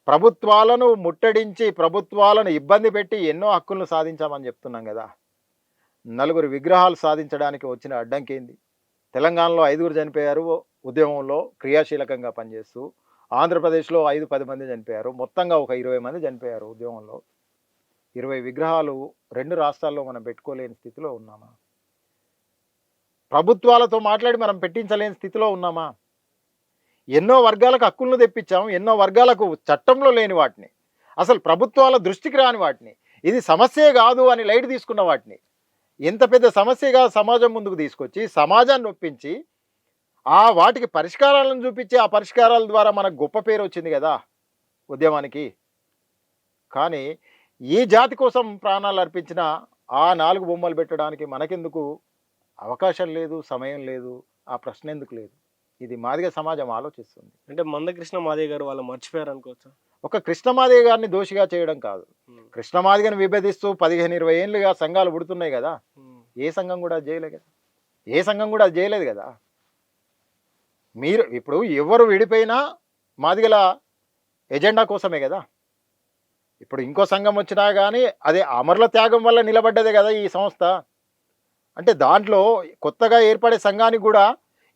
Speaker 2: ప్రభుత్వాలను ముట్టడించి ప్రభుత్వాలను ఇబ్బంది పెట్టి ఎన్నో హక్కులను సాధించామని చెప్తున్నాం కదా. నలుగురు విగ్రహాలు సాధించడానికి వచ్చిన అడ్డంకి ఏంది? తెలంగాణలో 5 చనిపోయారు ఉద్యమంలో క్రియాశీలకంగా పనిచేస్తూ, ఆంధ్రప్రదేశ్లో 5-10 మంది చనిపోయారు, మొత్తంగా ఒక 20 మంది చనిపోయారు ఉద్యమంలో. 20 విగ్రహాలు 2 రాష్ట్రాల్లో మనం పెట్టుకోలేని స్థితిలో ఉన్నామా? ప్రభుత్వాలతో మాట్లాడి మనం పెట్టించలేని స్థితిలో ఉన్నామా? ఎన్నో వర్గాలకు హక్కులను తెప్పించాం, ఎన్నో వర్గాలకు చట్టంలో లేని వాటిని, అసలు ప్రభుత్వాల దృష్టికి రాని వాటిని, ఇది సమస్యే కాదు అని లైట్ తీసుకున్న వాటిని ఎంత పెద్ద సమస్యగా సమాజం ముందుకు తీసుకొచ్చి సమాజాన్ని ఒప్పించి ఆ వాటికి పరిష్కారాలను చూపించి ఆ పరిష్కారాల ద్వారా మనకు గొప్ప పేరు వచ్చింది కదా ఉద్యమానికి. కానీ ఈ జాతి కోసం ప్రాణాలు అర్పించిన ఆ 4 బొమ్మలు పెట్టడానికి మనకెందుకు అవకాశం లేదు, సమయం లేదు, ఆ ప్రశ్న ఎందుకు లేదు? ఇది మాదిగ సమాజం ఆలోచిస్తుంది.
Speaker 1: అంటే మందకృష్ణ మాదిగ గారు వాళ్ళు మర్చిపోయారు అనుకోవచ్చా?
Speaker 2: ఒక కృష్ణమాదిగ గారిని దోషిగా చేయడం కాదు, కృష్ణమాదిగను విభేదిస్తూ 15-20 ఏళ్ళుగా సంఘాలు పుడుతున్నాయి కదా. ఏ సంఘం కూడా చేయలేదు కదా, ఏ సంఘం కూడా చేయలేదు కదా. మీరు ఇప్పుడు ఎవరు విడిపోయినా మాదిగల ఎజెండా కోసమే కదా. ఇప్పుడు ఇంకో సంఘం వచ్చినా కానీ అదే అమరుల త్యాగం వల్ల నిలబడ్డదే కదా ఈ సంస్థ. అంటే దాంట్లో కొత్తగా ఏర్పడే సంఘానికి కూడా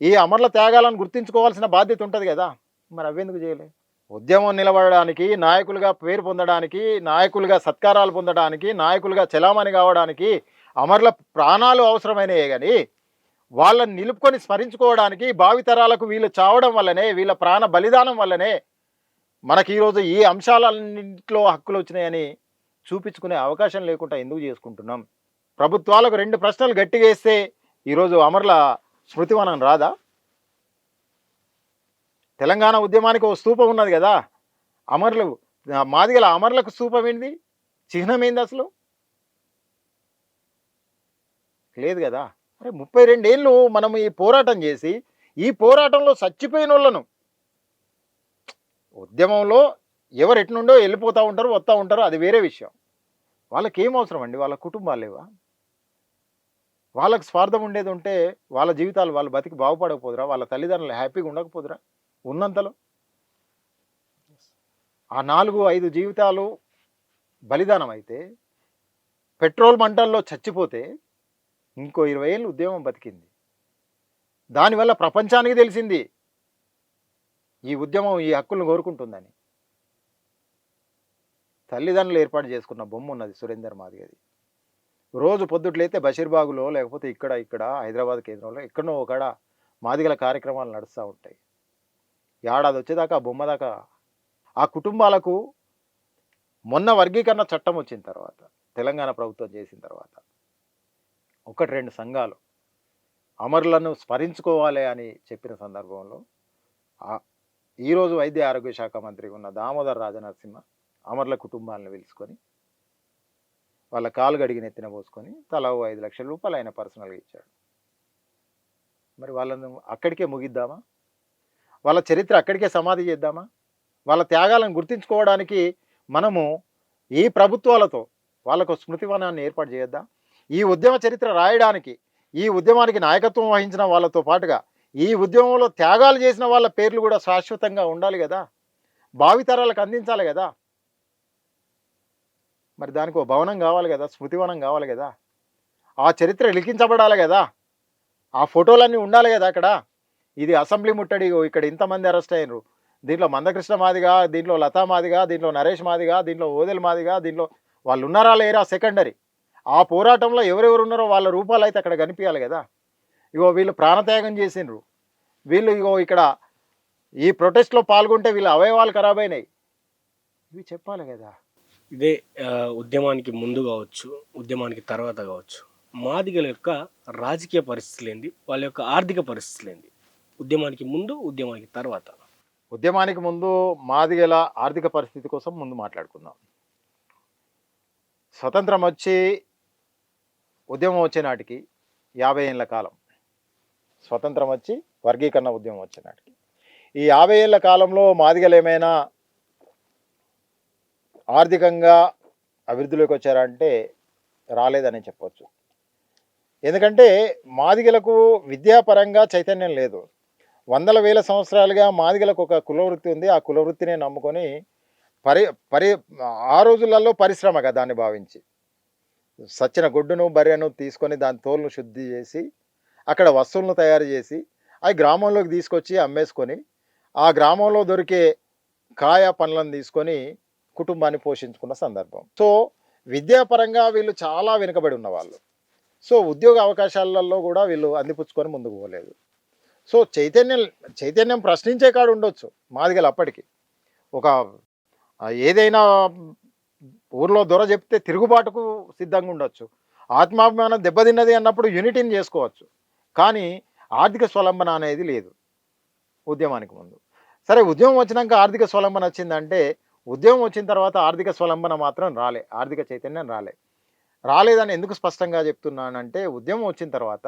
Speaker 2: ఈ అమరుల త్యాగాలను గుర్తించుకోవాల్సిన బాధ్యత ఉంటుంది కదా. మరి అవెందుకు చేయలే? ఉద్యమం నిలబడడానికి, నాయకులుగా పేరు పొందడానికి, నాయకులుగా సత్కారాలు పొందడానికి, నాయకులుగా చలామణి కావడానికి అమరుల ప్రాణాలు అవసరమైనయే కానీ వాళ్ళని నిలుపుకొని స్మరించుకోవడానికి భావితరాలకు వీళ్ళు చావడం వల్లనే, వీళ్ళ ప్రాణ బలిదానం వల్లనే మనకి ఈరోజు ఈ అంశాలన్నింటిలో హక్కులు వచ్చినాయని చూపించుకునే అవకాశం లేకుండా ఎందుకు చేసుకుంటున్నాం? ప్రభుత్వాలకు 2 ప్రశ్నలు గట్టిగా వేస్తే ఈరోజు అమరుల స్మృతివనం రాదా? తెలంగాణ ఉద్యమానికి ఓ స్తూపం ఉన్నది కదా, అమరులు మాదిగల అమరులకు స్తూపం ఏంది, చిహ్నం ఏంది అసలు? లేదు కదా. అరే 32 ఏళ్ళు మనం ఈ పోరాటం చేసి ఈ పోరాటంలో చచ్చిపోయిన వాళ్ళను, ఉద్యమంలో ఎవరు ఎట్నుండో వెళ్ళిపోతూ ఉంటారు, వస్తూ ఉంటారు, అది వేరే విషయం. వాళ్ళకి ఏం అవసరం అండి? వాళ్ళ కుటుంబాలు లేవా? వాళ్ళకి స్వార్థం ఉండేది ఉంటే వాళ్ళ జీవితాలు వాళ్ళు బతికి బాగుపడకపోదురా? వాళ్ళ తల్లిదండ్రులు హ్యాపీగా ఉండకపోదురా ఉన్నంతలో? ఆ 4-5 జీవితాలు బలిదానం అయితే, పెట్రోల్ మంటల్లో చచ్చిపోతే ఇంకో 20 ఏళ్ళు ఉద్యమం బతికింది. దానివల్ల ప్రపంచానికి తెలిసింది ఈ ఉద్యమం ఈ హక్కులను కోరుకుంటుందని. తల్లిదండ్రులు ఏర్పాటు చేసుకున్న బొమ్మ ఉన్నది సురేందర్ మాదిగది. రోజు పొద్దుట్లయితే బషీర్బాగులో లేకపోతే ఇక్కడ హైదరాబాద్ కేంద్రంలో ఎక్కడో ఒకడ మాదిగల కార్యక్రమాలు నడుస్తూ ఉంటాయి. ఏడాది వచ్చేదాకా ఆ బొమ్మ దాకా ఆ కుటుంబాలకు మొన్న వర్గీకరణ చట్టం వచ్చిన తర్వాత, తెలంగాణ ప్రభుత్వం చేసిన తర్వాత 1-2 సంఘాలు అమరులను స్మరించుకోవాలి అని చెప్పిన సందర్భంలో ఈరోజు వైద్య ఆరోగ్య శాఖ మంత్రి ఉన్న దామోదర్ రాజనరసింహ అమరుల కుటుంబాలను పిలుచుకొని వాళ్ళ కాలు గడిగి నెత్తిన పోసుకొని తలా 5 లక్షల రూపాయలు ఆయన పర్సనల్గా ఇచ్చాడు. మరి వాళ్ళను అక్కడికే ముగిద్దామా? వాళ్ళ చరిత్ర అక్కడికే సమాధి చేద్దామా? వాళ్ళ త్యాగాలను గుర్తించుకోవడానికి మనము ఈ ప్రభుత్వాలతో వాళ్ళకు స్మృతివనాన్ని ఏర్పాటు చేయొద్దా? ఈ ఉద్యమ చరిత్ర రాయడానికి, ఈ ఉద్యమానికి నాయకత్వం వహించిన వాళ్ళతో పాటుగా ఈ ఉద్యమంలో త్యాగాలు చేసిన వాళ్ళ పేర్లు కూడా శాశ్వతంగా ఉండాలి కదా! భావితరాలకు అందించాలి కదా! మరి దానికి ఓ భవనం కావాలి కదా! స్మృతివనం కావాలి కదా! ఆ చరిత్ర లిఖించబడాలి కదా! ఆ ఫోటోలన్నీ ఉండాలి కదా అక్కడ. ఇది అసెంబ్లీ ముట్టడి, ఇగో ఇక్కడ ఇంతమంది అరెస్ట్ అయ్యారు. దీంట్లో మందకృష్ణ మాదిగ, దీంట్లో లతా మాదిగ, దీంట్లో నరేష్ మాదిగ, దీంట్లో ఓదెల మాదిగ, దీంట్లో వాళ్ళు ఉన్నారా లేరా సెకండరీ. ఆ పోరాటంలో ఎవరెవరు ఉన్నారో వాళ్ళ రూపాలు అయితే అక్కడ కనిపించాలి కదా. ఇగో వీళ్ళు ప్రాణత్యాగం చేసిండ్రు, వీళ్ళు ఇగో ఇక్కడ ఈ ప్రొటెస్ట్లో పాల్గొంటే వీళ్ళ అవయవాలు ఖరాబ్ అయినాయి, ఇవి చెప్పాలి కదా.
Speaker 1: ఇదే ఉద్యమానికి ముందు కావచ్చు, ఉద్యమానికి తర్వాత కావచ్చు, మాదిగల యొక్క రాజకీయ పరిస్థితులు ఏంది, వాళ్ళ యొక్క ఆర్థిక పరిస్థితులు ఏంది, ఉద్యమానికి ముందు ఉద్యమానికి తర్వాత.
Speaker 2: ఉద్యమానికి ముందు మాదిగల ఆర్థిక పరిస్థితి కోసం ముందు మాట్లాడుకుందాం. స్వతంత్రం వచ్చి ఉద్యమం వచ్చే నాటికి 50 ఏళ్ళ కాలం. స్వతంత్రం వచ్చి వర్గీకరణ ఉద్యమం వచ్చే నాటికి ఈ 50 ఏళ్ళ కాలంలో మాదిగలు ఏమైనా ఆర్థికంగా అభివృద్ధిలోకి వచ్చారంటే రాలేదని చెప్పవచ్చు. ఎందుకంటే మాదిగలకు విద్యాపరంగా చైతన్యం లేదు. వందల వేల సంవత్సరాలుగా మాదిగలకు ఒక కులవృత్తి ఉంది. ఆ కులవృత్తినే నమ్ముకొని పరి పరి ఆ రోజులలో పరిశ్రమగా దాన్ని భావించి సచ్చిన గొడ్డును బర్రెను తీసుకొని దాని తోలును శుద్ధి చేసి అక్కడ వస్తువులను తయారు చేసి అవి గ్రామంలోకి తీసుకొచ్చి అమ్మేసుకొని ఆ గ్రామంలో దొరికే కాయ పండ్లను తీసుకొని కుటుంబాన్ని పోషించుకున్న సందర్భం. సో విద్యాపరంగా వీళ్ళు చాలా వెనుకబడి ఉన్నవాళ్ళు. సో ఉద్యోగ అవకాశాలలో కూడా వీళ్ళు అందిపుచ్చుకొని ముందుకు పోలేదు. సో చైతన్యం ప్రశ్నించే కాడు ఉండొచ్చు మాదిగలు. అప్పటికి ఒక ఏదైనా ఊర్లో దొర చెప్తే తిరుగుబాటుకు సిద్ధంగా ఉండొచ్చు. ఆత్మాభిమానం దెబ్బతిన్నది అన్నప్పుడు యూనిటీని చేసుకోవచ్చు. కానీ ఆర్థిక స్వలంబన అనేది లేదు ఉద్యమానికి ముందు. సరే, ఉద్యమం వచ్చినాక ఆర్థిక స్వలంబన వచ్చిందంటే, ఉద్యమం వచ్చిన తర్వాత ఆర్థిక స్వలంబన మాత్రం రాలే, ఆర్థిక చైతన్యం రాలేదని ఎందుకు స్పష్టంగా చెప్తున్నానంటే, ఉద్యమం వచ్చిన తర్వాత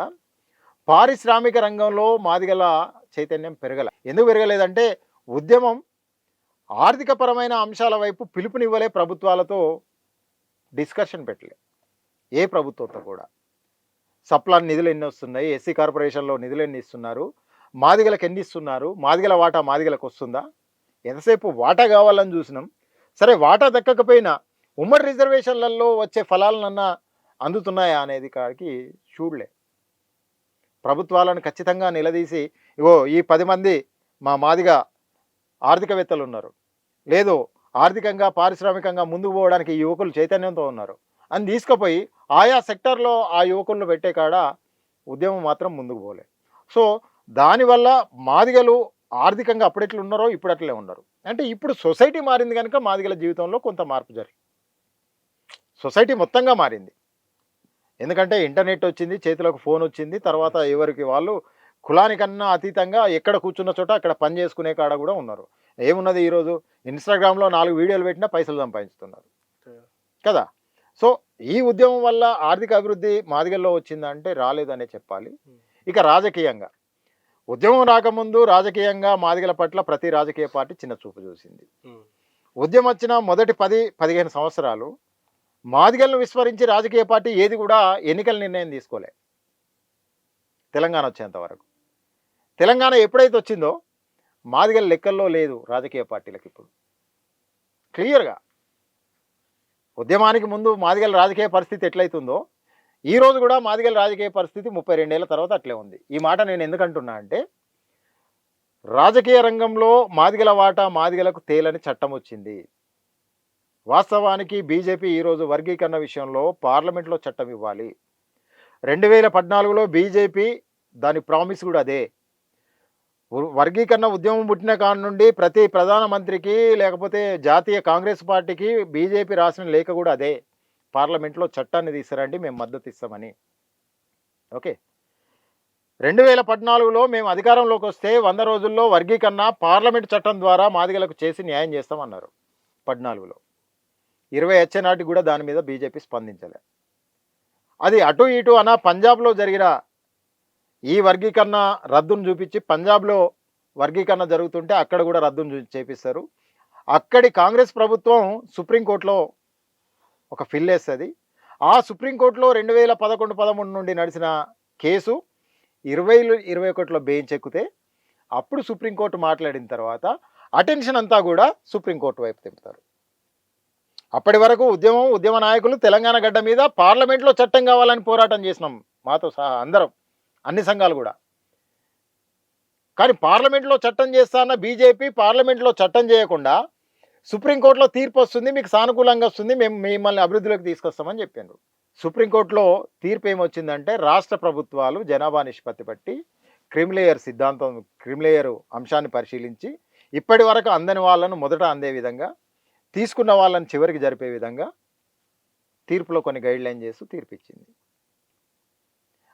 Speaker 2: పారిశ్రామిక రంగంలో మాదిగల చైతన్యం పెరగల. ఎందుకు పెరగలేదంటే, ఉద్యమం ఆర్థికపరమైన అంశాల వైపు పిలుపునివ్వలే, ప్రభుత్వాలతో డిస్కషన్ పెట్టలే. ఏ ప్రభుత్వంతో కూడా సప్లాన్ నిధులు ఎన్ని వస్తున్నాయి, ఎస్సీ కార్పొరేషన్లో నిధులు ఎన్ని ఇస్తున్నారు, మాదిగలకు ఎన్ని ఇస్తున్నారు, మాదిగల వాటా మాదిగలకు వస్తుందా, ఎంతసేపు వాటా కావాలని చూసినాం. సరే, వాటా దక్కకపోయినా ఉమ్మడి రిజర్వేషన్లలో వచ్చే ఫలాలనన్నా అందుతున్నాయా అనేది కాడికి చూడలే. ప్రభుత్వాలను ఖచ్చితంగా నిలదీసి, ఇగో ఈ 10 మంది మా మాదిగ ఆర్థికవేత్తలు ఉన్నారు, లేదు ఆర్థికంగా పారిశ్రామికంగా ముందుకు పోవడానికి ఈ యువకులు చైతన్యంతో ఉన్నారు అని తీసుకుపోయి ఆయా సెక్టర్లో ఆ యువకులను పెట్టే కాడ ఉద్యమం మాత్రం ముందుకు పోలే. సో దానివల్ల మాదిగలు ఆర్థికంగా అప్పుడెట్లు ఉన్నారో ఇప్పుడు అట్లే ఉన్నారు. అంటే ఇప్పుడు సొసైటీ మారింది కనుక మాదిగల జీవితంలో కొంత మార్పు జరిగింది. సొసైటీ మొత్తంగా మారింది. ఎందుకంటే ఇంటర్నెట్ వచ్చింది, చేతిలోకి ఫోన్ వచ్చింది, తర్వాత ఎవరికి వాళ్ళు కులానికన్నా అతీతంగా ఎక్కడ కూర్చున్న చోట అక్కడ పని చేసుకునే కాడ కూడా ఉన్నారు. ఏమున్నది, ఈరోజు ఇన్స్టాగ్రామ్లో 4 వీడియోలు పెట్టినా పైసలు సంపాదిస్తున్నారు కదా. సో ఈ ఉద్యమం వల్ల ఆర్థిక అభివృద్ధి మాదిగల్లో వచ్చిందంటే రాలేదనే చెప్పాలి. ఇక రాజకీయంగా, ఉద్యమం రాకముందు రాజకీయంగా మాదిగల పట్ల ప్రతి రాజకీయ పార్టీ చిన్న చూపు చూసింది. ఉద్యమం వచ్చిన మొదటి 10-15 సంవత్సరాలు మాదిగలను విస్మరించి రాజకీయ పార్టీ ఏది కూడా ఎన్నికల నిర్ణయం తీసుకోలే తెలంగాణ వచ్చేంత వరకు. తెలంగాణ ఎప్పుడైతే వచ్చిందో మాదిగల లెక్కల్లో లేదు రాజకీయ పార్టీలకు. ఇప్పుడు క్లియర్గా ఉద్యమానికి ముందు మాదిగల రాజకీయ పరిస్థితి ఎట్లయితుందో ఈరోజు కూడా మాదిగల రాజకీయ పరిస్థితి 32 ఏళ్ల తర్వాత అట్లే ఉంది. ఈ మాట నేను ఎందుకంటున్నా అంటే, రాజకీయ రంగంలో మాదిగల వాటా మాదిగలకు తేలని చట్టం వచ్చింది. వాస్తవానికి బీజేపీ ఈరోజు వర్గీకరణ విషయంలో పార్లమెంట్లో చట్టం ఇవ్వాలి. 2014లో బీజేపీ దాని ప్రామిస్ కూడా అదే. వర్గీకరణ ఉద్యమం పుట్టిన కాడ నుండి ప్రతి ప్రధానమంత్రికి లేకపోతే జాతీయ కాంగ్రెస్ పార్టీకి బీజేపీ రాసిన లేఖ కూడా అదే, పార్లమెంట్లో చట్టాన్ని తీసుకురండి, మేము మద్దతు ఇస్తామని. ఓకే, 2014లో మేము అధికారంలోకి వస్తే 100 రోజుల్లో వర్గీకరణ పార్లమెంట్ చట్టం ద్వారా మాదిగలకు చేసి న్యాయం చేస్తామన్నారు 14లో. 20 వచ్చే నాటికి కూడా దాని మీద బీజేపీ స్పందించలే. అది అటు ఇటు అన్న పంజాబ్లో జరిగిన ఈ వర్గీకరణ రద్దును చూపించి పంజాబ్లో వర్గీకరణ జరుగుతుంటే అక్కడ కూడా రద్దును చేపిస్తారు. అక్కడి కాంగ్రెస్ ప్రభుత్వం సుప్రీంకోర్టులో ఒక ఫిల్ వేస్తుంది. ఆ సుప్రీంకోర్టులో 2011-13 నుండి నడిచిన కేసు 2021లో బెంచ్ ఎక్కితే అప్పుడు సుప్రీంకోర్టు మాట్లాడిన తర్వాత అటెన్షన్ అంతా కూడా సుప్రీంకోర్టు వైపు తిప్పుతారు. అప్పటి వరకు ఉద్యమ నాయకులు తెలంగాణ గడ్డ మీద పార్లమెంట్లో చట్టం కావాలని పోరాటం చేసినాం, మాతో సహా అందరం, అన్ని సంఘాలు కూడా. కానీ పార్లమెంట్లో చట్టం చేస్తాన్న బీజేపీ పార్లమెంట్లో చట్టం చేయకుండా సుప్రీంకోర్టులో తీర్పు వస్తుంది, మీకు సానుకూలంగా వస్తుంది, మేము మిమ్మల్ని అభివృద్ధిలోకి తీసుకొస్తామని చెప్పారు. సుప్రీంకోర్టులో తీర్పు ఏమొచ్చిందంటే రాష్ట్ర ప్రభుత్వాలు జనాభా నిష్పత్తి బట్టి క్రిమిలేయర్ అంశాన్ని పరిశీలించి ఇప్పటి వరకు అందని వాళ్ళను మొదట అందే విధంగా, తీసుకున్న వాళ్ళని చివరికి జరిపే విధంగా తీర్పులో కొన్ని గైడ్లైన్ చేస్తూ తీర్పు ఇచ్చింది.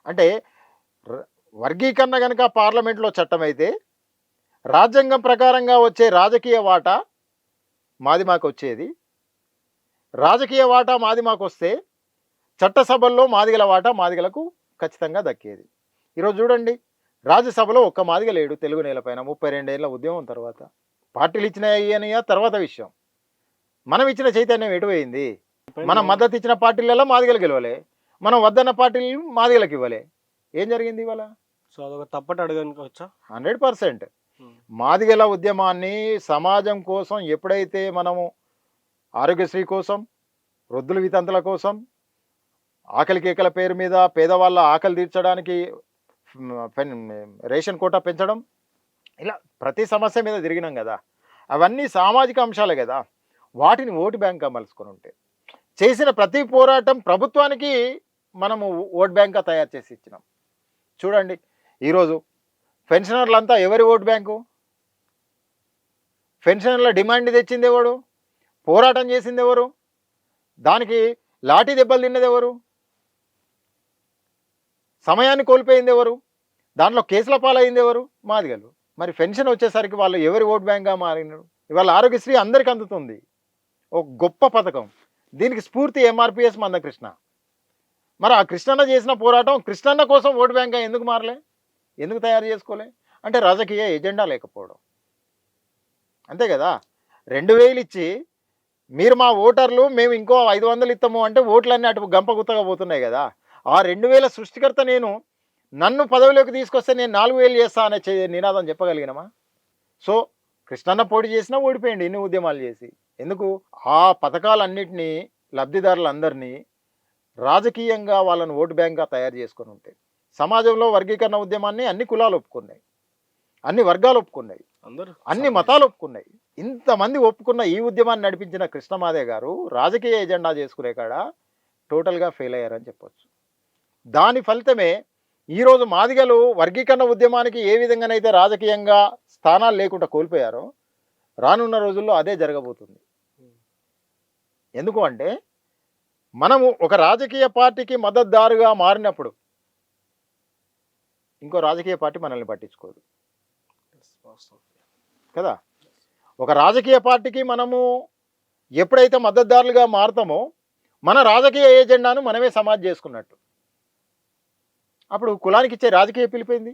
Speaker 2: అంటే వర్గీకరణ కనుక పార్లమెంట్లో చట్టం అయితే రాజ్యాంగం ప్రకారంగా వచ్చే రాజకీయ వాటా మాది మాకు వచ్చేది. రాజకీయ వాటా మాది మాకు వస్తే చట్టసభల్లో మాదిగల వాటా మాదిగలకు ఖచ్చితంగా దక్కేది. ఈరోజు చూడండి, రాజ్యసభలో ఒక్క మాదిగ లేడు తెలుగు నేలపైన 32 ఏళ్ళ ఉద్యమం తర్వాత. పార్టీలు ఇచ్చినాయనియా తర్వాత విషయం, మనం ఇచ్చిన చైతన్యం ఎటుపోయింది? మనం మద్దతు ఇచ్చిన పార్టీలలో మాదిగలు గెలవలే, మనం వద్దన్న పార్టీలు మాదిగలకు ఇవ్వలే. ఏం జరిగింది ఇవాళ?
Speaker 1: సో అదొక తప్పటి అడగనుకోవచ్చా?
Speaker 2: 100%. మాదిగల ఉద్యమాన్ని సమాజం కోసం ఎప్పుడైతే మనము ఆరోగ్యశ్రీ కోసం, వృద్ధుల వితంతుల కోసం, ఆకలి కేకల పేరు మీద పేదవాళ్ళ ఆకలి తీర్చడానికి రేషన్ కోటా పెంచడం, ఇలా ప్రతి సమస్య మీద తిరిగినాం కదా. అవన్నీ సామాజిక అంశాలే కదా. వాటిని ఓటు బ్యాంక్గా మలుచుకొని ఉంటే చేసిన ప్రతి పోరాటం ప్రభుత్వానికి మనము ఓట్ బ్యాంక్గా తయారు చేసి ఇచ్చినాం. చూడండి, ఈరోజు పెన్షనర్లంతా ఎవరి ఓటు బ్యాంకు? పెన్షనర్ల డిమాండ్ తెచ్చింది ఎవరు? పోరాటం చేసింది ఎవరు? దానికి లాఠీ దెబ్బలు తిన్నది ఎవరు? సమయాన్ని కోల్పోయింది ఎవరు? దాంట్లో కేసుల పాలైంది ఎవరు? మాదిగలు. మరి పెన్షన్ వచ్చేసరికి వాళ్ళు ఎవరి ఓట్ బ్యాంక్గా మారినారు? ఇవాళ ఆరోగ్యశ్రీ అందరికి అందుతుంది, ఒక గొప్ప పథకం. దీనికి స్ఫూర్తి ఎంఆర్పిఎస్ మందకృష్ణ. మరి ఆ కృష్ణన్న చేసిన పోరాటం కృష్ణన్న కోసం ఓటు బ్యాంక్గా ఎందుకు మారలే? ఎందుకు తయారు చేసుకోలే? అంటే రాజకీయ ఎజెండా లేకపోవడం, అంతే కదా. 2000 ఇచ్చి మీరు మా ఓటర్లు, మేము ఇంకో 500 ఇస్తాము అంటే ఓట్లన్నీ అటు గంపగుత్తగా పోతున్నాయి కదా. ఆ 2000 సృష్టికర్త నేను, నన్ను పదవిలోకి తీసుకొస్తే నేను 4000 చేస్తా అనే నినాదం చెప్పగలిగినమా? సో కృష్ణన్న పోటీ చేసినా ఓడిపోయింది ఇన్ని ఉద్యమాలు చేసి. ఎందుకు? ఆ పథకాలన్నింటినీ లబ్ధిదారులందరినీ రాజకీయంగా వాళ్ళని ఓటు బ్యాంక్గా తయారు చేసుకొని ఉంటే సమాజంలో వర్గీకరణ ఉద్యమాన్ని అన్ని కులాలు ఒప్పుకున్నాయి, అన్ని వర్గాలు ఒప్పుకున్నాయి, అన్ని మతాలు ఒప్పుకున్నాయి. ఇంతమంది ఒప్పుకున్న ఈ ఉద్యమాన్ని నడిపించిన కృష్ణమాదే గారు రాజకీయ ఎజెండా చేసుకునే కాడ టోటల్గా ఫెయిల్ అయ్యారని చెప్పొచ్చు. దాని ఫలితమే ఈరోజు మాదిగలు వర్గీకరణ ఉద్యమానికి ఏ విధంగానైతే రాజకీయంగా స్థానాలు లేకుండా కోల్పోయారో రానున్న రోజుల్లో అదే జరగబోతుంది. ఎందుకు అంటే మనము ఒక రాజకీయ పార్టీకి మద్దతుదారుగా మారినప్పుడు ఇంకో రాజకీయ పార్టీ మనల్ని పట్టించుకోదు కదా. ఒక రాజకీయ పార్టీకి మనము ఎప్పుడైతే మద్దతుదారులుగా మారుతామో మన రాజకీయ ఏజెండాను మనమే సమాజ్ చేసుకున్నట్టు. అప్పుడు కులానికి ఇచ్చే రాజకీయ పిలుపైంది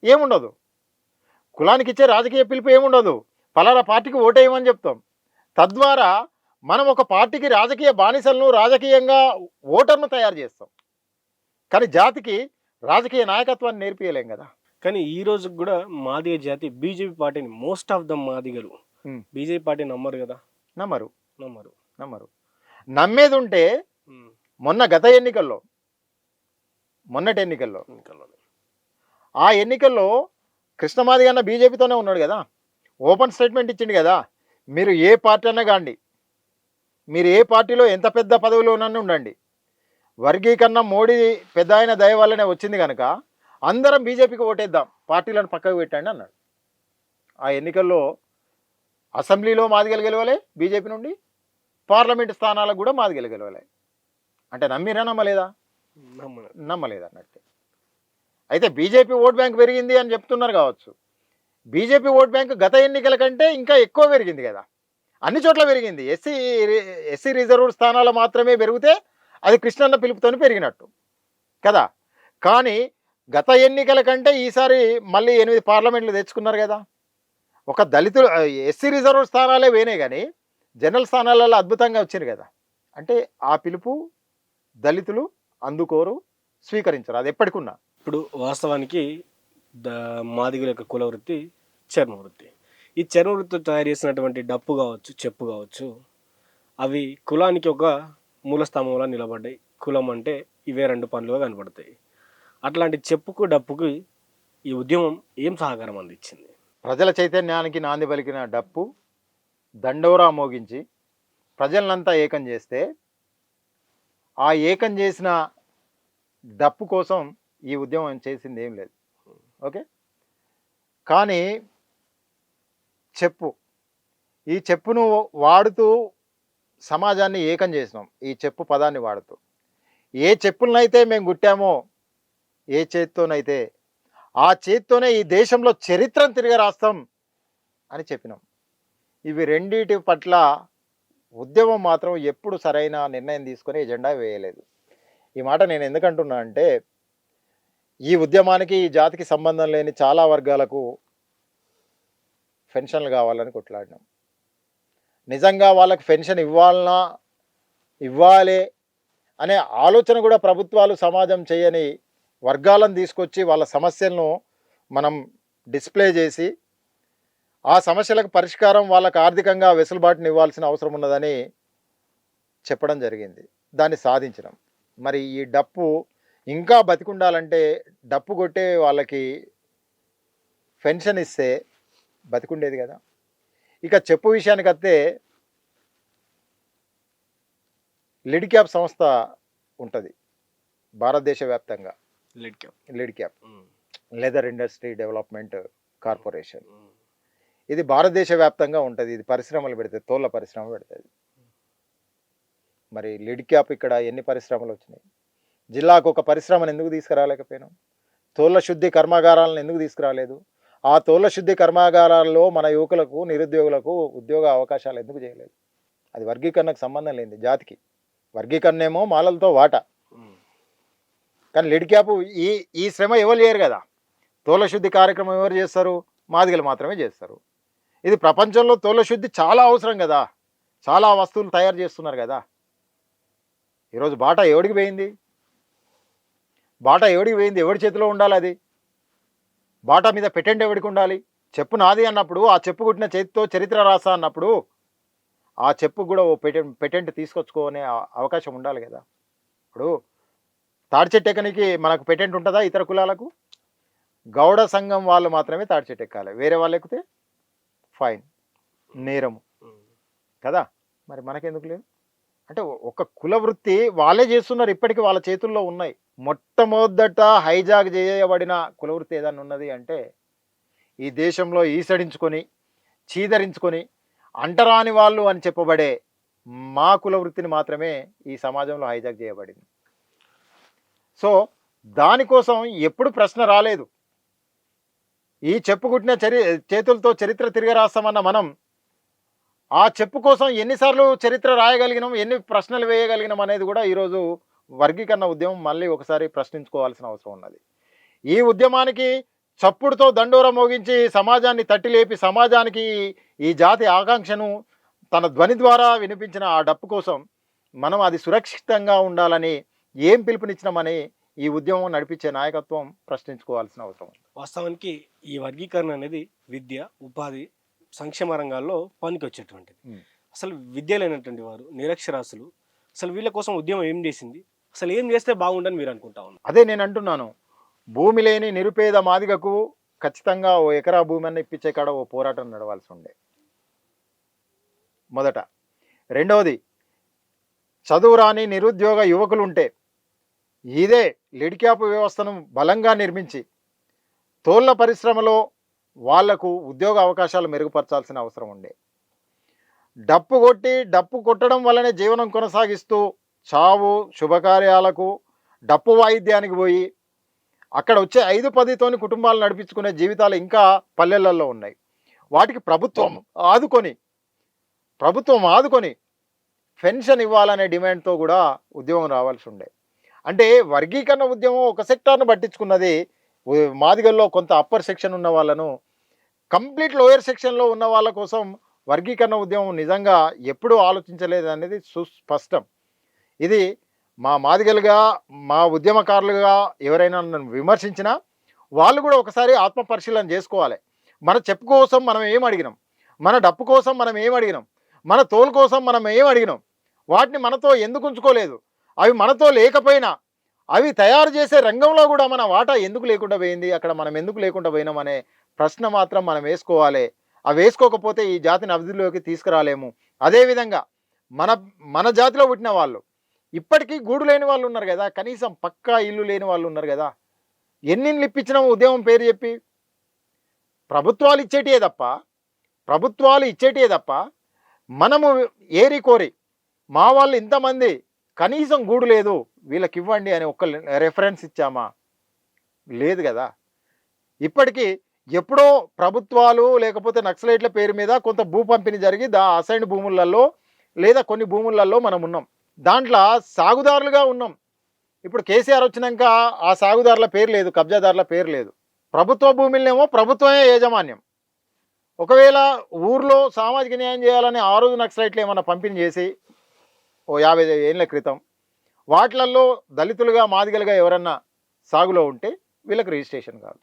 Speaker 2: ఏముండదు. కులానికి ఇచ్చే రాజకీయ పిలుపు ఏముండదు. పలానా పార్టీకి ఓటేయమని చెప్తాం. తద్వారా మనం ఒక పార్టీకి రాజకీయ బానిసలను, రాజకీయంగా ఓటర్ను తయారు చేస్తాం. కానీ జాతికి రాజకీయ నాయకత్వాన్ని నేర్పియలేం కదా.
Speaker 1: కానీ ఈ రోజు కూడా మాదిగ జాతి బీజేపీ పార్టీని, మోస్ట్ ఆఫ్ ద మాదిగలు బీజేపీ పార్టీ నమ్మరు కదా. నమ్మరు. నమ్మేది ఉంటే మొన్నటి ఎన్నికల్లో ఆ ఎన్నికల్లో కృష్ణమాదిగ అన్న బీజేపీతోనే ఉన్నాడు కదా. ఓపెన్ స్టేట్మెంట్ ఇచ్చిండు కదా, మీరు ఏ పార్టీ అన్నా కాండి, మీరు ఏ పార్టీలో ఎంత పెద్ద పదవిలోనన్నా ఉండండి, వర్గీకరణ మోడీ పెద్ద ఆయన దయ వల్లనే వచ్చింది కనుక అందరం బీజేపీకి ఓటేద్దాం, పార్టీలను పక్కకు పెట్టండి అన్నాడు. ఆ ఎన్నికల్లో అసెంబ్లీలో మాదిగలు గెలవలే బీజేపీ నుండి, పార్లమెంట్ స్థానాలకు కూడా మాదిగలు గెలవలే. అంటే నమ్మిరా నమ్మలేదా? నమ్మలేదన్నట్టే. అయితే బీజేపీ ఓట్ బ్యాంక్ పెరిగింది అని చెప్తున్నారు కావచ్చు. బీజేపీ ఓట్ బ్యాంక్ గత ఎన్నికల కంటే ఇంకా ఎక్కువ పెరిగింది కదా. అన్ని చోట్ల పెరిగింది. ఎస్సీ రిజర్వ్డ్ స్థానాలు మాత్రమే పెరిగితే అది కృష్ణన్న పిలుపుతో పెరిగినట్టు కదా. కానీ
Speaker 2: గత ఎన్నికల కంటే ఈసారి మళ్ళీ 8 పార్లమెంట్లు తెచ్చుకున్నారు కదా. ఒక దళితులు ఎస్సీ రిజర్వ్ స్థానాలే పోయినాయి కానీ జనరల్ స్థానాలలో అద్భుతంగా వచ్చారు కదా. అంటే ఆ పిలుపు దళితులు అందుకోరు, స్వీకరించరు, అది ఎప్పటికున్నా.
Speaker 1: ఇప్పుడు వాస్తవానికి మాదిగల యొక్క కుల వృత్తి చర్మ వృత్తి. ఈ చర్మ వృత్తి తయారు చేసినటువంటి డప్పు కావచ్చు, చెప్పు కావచ్చు, అవి కులానికి ఒక మూలస్తంభంలో నిలబడ్డాయి. కులం అంటే ఇవే రెండు పనులుగా కనబడతాయి. అట్లాంటి చెప్పుకు డప్పుకు ఈ ఉద్యమం ఏం సహకారం అందించింది?
Speaker 2: ప్రజల చైతన్యానికి నాంది పలికిన డప్పు దండోరా మోగించి ప్రజలనంతా ఏకం చేస్తే, ఆ ఏకం చేసిన డప్పు కోసం ఈ ఉద్యమం చేసింది ఏం లేదు. ఓకే, కానీ చెప్పు, ఈ చెప్పును వాడుతూ సమాజాన్ని ఏకం చేసినాం. ఈ చెప్పు పదాన్ని వాడుతూ ఏ చెప్పులనైతే మేము గుట్టామో, ఏ చేత్తోనైతే ఆ చేత్తోనే ఈ దేశంలో చరిత్రను తిరిగి రాస్తాం అని చెప్పినాం. ఇవి రెండిటి పట్ల ఉద్యమం మాత్రం ఎప్పుడు సరైన నిర్ణయం తీసుకొని ఎజెండా వేయలేదు. ఈ మాట నేను ఎందుకంటున్నా అంటే, ఈ ఉద్యమానికి ఈ జాతికి సంబంధం లేని చాలా వర్గాలకు పెన్షన్లు కావాలని కొట్లాడినాం. నిజంగా వాళ్ళకి పెన్షన్ ఇవ్వాలి అనే ఆలోచన కూడా ప్రభుత్వాలు సమాజం చేయని వర్గాలను తీసుకొచ్చి వాళ్ళ సమస్యలను మనం డిస్ప్లే చేసి ఆ సమస్యలకు పరిష్కారం వాళ్ళకు ఆర్థికంగా వెసులుబాటుని ఇవ్వాల్సిన అవసరం ఉన్నదని చెప్పడం జరిగింది. దాన్ని సాధించినాం. మరి ఈ డప్పు ఇంకా బతికుండాలంటే డప్పు కొట్టే వాళ్ళకి పెన్షన్ ఇస్తే బతికుండేది కదా. ఇక చెప్పు విషయానికి వస్తే లిడ్ క్యాప్ సంస్థ ఉంటుంది భారతదేశ వ్యాప్తంగా. Lid cap leather industry development corporation. ఇది భారతదేశ వ్యాప్తంగా ఉంటుంది. ఇది పరిశ్రమలు పెడుతుంది, తోళ్ళ పరిశ్రమ పెడుతుంది. మరి లిడ్ క్యాప్ ఇక్కడ ఎన్ని పరిశ్రమలు వచ్చినాయి? జిల్లాకు ఒక పరిశ్రమను ఎందుకు తీసుకురాలేకపోయినాం? తోళ్ళ శుద్ధి కర్మాగారాలను ఎందుకు తీసుకురాలేదు? ఆ తోళ్ళ శుద్ధి కర్మాగారాల్లో మన యువకులకు, నిరుద్యోగులకు ఉద్యోగ అవకాశాలు ఎందుకు చేయలేదు? అది వర్గీకరణకు సంబంధం లేనిది. జాతికి వర్గీకరణ ఏమో మాలలతో వాటా, కానీ లిడ్ క్యాప్ ఈ శ్రమ ఎవరు చేయరు కదా. తోళ్ళ శుద్ధి కార్యక్రమం ఎవరు చేస్తారు? మాదిగలు మాత్రమే చేస్తారు. ఇది ప్రపంచంలో తోళ్ళ శుద్ధి చాలా అవసరం కదా. చాలా వస్తువులు తయారు చేస్తున్నారు కదా. ఈరోజు బాటా ఎవడికి పోయింది? బాటా ఎవడికి పోయింది? ఎవడి చేతిలో ఉండాలి అది? బాటా మీద పెటెంట్ ఎవడికి ఉండాలి? చెప్పు నాది అన్నప్పుడు, ఆ చెప్పు కుట్టిన చేతితో చరిత్ర రాసా అన్నప్పుడు ఆ చెప్పు కూడా ఓ పెటెంట్ తీసుకొచ్చుకోనే అవకాశం ఉండాలి కదా. ఇప్పుడు తాడి చెట్టు ఎక్కనికి మనకు పెటెంట్ ఉంటుందా? ఇతర కులాలకు గౌడ సంఘం వాళ్ళు మాత్రమే తాడి చెట్టు ఎక్కాలి, వేరే వాళ్ళు ఎక్కితే ఫైన్, నేరము కదా. మరి మనకెందుకు లేదు? అంటే ఒక కుల వృత్తి వాళ్ళే చేస్తున్నారు, ఇప్పటికీ వాళ్ళ చేతుల్లో ఉన్నాయి. మొట్టమొదట హైజాక్ చేయబడిన కుల వృత్తి ఏదన్నా ఉన్నది అంటే, ఈ దేశంలో ఈసడించుకొని చీదరించుకొని అంటరాని వాళ్ళు అని చెప్పబడే మా కుల వృత్తిని మాత్రమే ఈ సమాజంలో హైజాక్ చేయబడింది. సో దానికోసం ఎప్పుడు ప్రశ్న రాలేదు. ఈ చెప్పుకుట్టిన చేతులతో చరిత్ర తిరిగి రాస్తామన్న మనం ఆ చెప్పు కోసం ఎన్నిసార్లు చరిత్ర రాయగలిగినాం, ఎన్ని ప్రశ్నలు వేయగలిగినాం అనేది కూడా ఈరోజు వర్గీకరణ ఉద్యమం మళ్ళీ ఒకసారి ప్రశ్నించుకోవాల్సిన అవసరం ఉన్నది. ఈ ఉద్యమానికి చప్పుడుతో దండోర మోగించి సమాజాన్ని తట్టి లేపి సమాజానికి ఈ జాతి ఆకాంక్షను తన ధ్వని ద్వారా వినిపించిన ఆ డప్పు కోసం మనం అది సురక్షితంగా ఉండాలని ఏం పిలుపునిచ్చినామని ఈ ఉద్యమం నడిపించే నాయకత్వం ప్రశ్నించుకోవాల్సిన అవసరం ఉంది.
Speaker 1: వాస్తవానికి ఈ వర్గీకరణ అనేది విద్య, ఉపాధి, సంక్షేమ రంగాల్లో పనికి వచ్చేటువంటిది. అసలు విద్య లేనటువంటి వారు, నిరక్షరాస్యులు, అసలు వీళ్ళ కోసం ఉద్యమం ఏం చేసింది? అసలు ఏం చేస్తే బాగుండని మీరు అనుకుంటా ఉన్నారు?
Speaker 2: అదే నేను అంటున్నాను, భూమి లేని నిరుపేద మాదిగకు ఖచ్చితంగా ఓ ఎకరా భూమి అన్న ఇప్పించే కాడ ఓ పోరాటం నడవాల్సి ఉండే మొదట. రెండవది, చదువు రాని నిరుద్యోగ యువకులు ఉంటే ఇదే లిడ్ క్యాప్ వ్యవస్థను బలంగా నిర్మించి తోళ్ళ పరిశ్రమలో వాళ్లకు ఉద్యోగ అవకాశాలు మెరుగుపరచాల్సిన అవసరం ఉండే. డప్పు కొట్టడం వల్లనే జీవనం కొనసాగిస్తూ చావు శుభకార్యాలకు డప్పు వాయిద్యానికి పోయి అక్కడ వచ్చే 5-10తోని కుటుంబాలు నడిపించుకునే జీవితాలు ఇంకా పల్లెలలో ఉన్నాయి. వాటికి ప్రభుత్వం ఆదుకొని పెన్షన్ ఇవ్వాలనే డిమాండ్తో కూడా ఉద్యమం రావాల్సి ఉండే. అంటే వర్గీకరణ ఉద్యమం ఒక సెక్టార్ను పట్టించుకున్నది, మాదిగల్లో కొంత అప్పర్ సెక్షన్ ఉన్న వాళ్ళను కంప్లీట్ లోయర్ సెక్షన్లో ఉన్న వాళ్ళ కోసం వర్గీకరణ ఉద్యమం నిజంగా ఎప్పుడూ ఆలోచించలేదు అనేది సుస్పష్టం. ఇది మా మాదిగలుగా మా ఉద్యమకారులుగా ఎవరైనా నన్ను విమర్శించినా వాళ్ళు కూడా ఒకసారి ఆత్మ పరిశీలన చేసుకోవాలి. మన చెప్పు కోసం మనం ఏం అడిగినాం, మన డప్పు కోసం మనం ఏం అడిగినాం, మన తోలు కోసం మనం ఏం అడిగినాం, వాటిని మనతో ఎందుకు ఉంచుకోలేదు, అవి మనతో లేకపోయినా అవి తయారు చేసే రంగంలో కూడా మన వాటా ఎందుకు లేకుండా పోయింది, అక్కడ మనం ఎందుకు లేకుండా పోయినాం అనే ప్రశ్న మాత్రం మనం వేసుకోవాలి. అవి వేసుకోకపోతే ఈ జాతిని అభివృద్ధిలోకి తీసుకురాలేము. అదేవిధంగా మన మన జాతిలో పుట్టిన వాళ్ళు ఇప్పటికీ గూడు లేని వాళ్ళు ఉన్నారు కదా, కనీసం పక్కా ఇల్లు లేని వాళ్ళు ఉన్నారు కదా. ఎన్నిళ్ళు ఇప్పించినాము ఉద్యమం పేరు చెప్పి? ప్రభుత్వాలు ఇచ్చేటియే తప్ప మనము ఏరి కోరి మా వాళ్ళు ఇంతమంది కనీసం గూడు లేదు వీళ్ళకి ఇవ్వండి అని ఒక్క రెఫరెన్స్ ఇచ్చామా? లేదు కదా. ఇప్పటికీ ఎప్పుడో ప్రభుత్వాలు లేకపోతే నక్సలైట్ల పేరు మీద కొంత భూ పంపిణీ జరిగి అసైన్డ్ భూములలో లేదా కొన్ని భూములలో మనం ఉన్నాం, దాంట్లో సాగుదారులుగా ఉన్నాం. ఇప్పుడు కేసీఆర్ వచ్చినాక ఆ సాగుదారుల పేరు లేదు, కబ్జాదారుల పేరు లేదు. ప్రభుత్వ భూములనేమో ప్రభుత్వమే యాజమాన్యం. ఒకవేళ ఊర్లో సామాజిక న్యాయం చేయాలని ఆ రోజు నక్సలైట్లు ఏమన్నా పంపిణీ చేసి ఓ 50 ఏళ్ళ క్రితం వాటిలల్లో దళితులుగా మాదిగలుగా ఎవరన్నా సాగులో ఉంటే వీళ్ళకి రిజిస్ట్రేషన్ కాదు.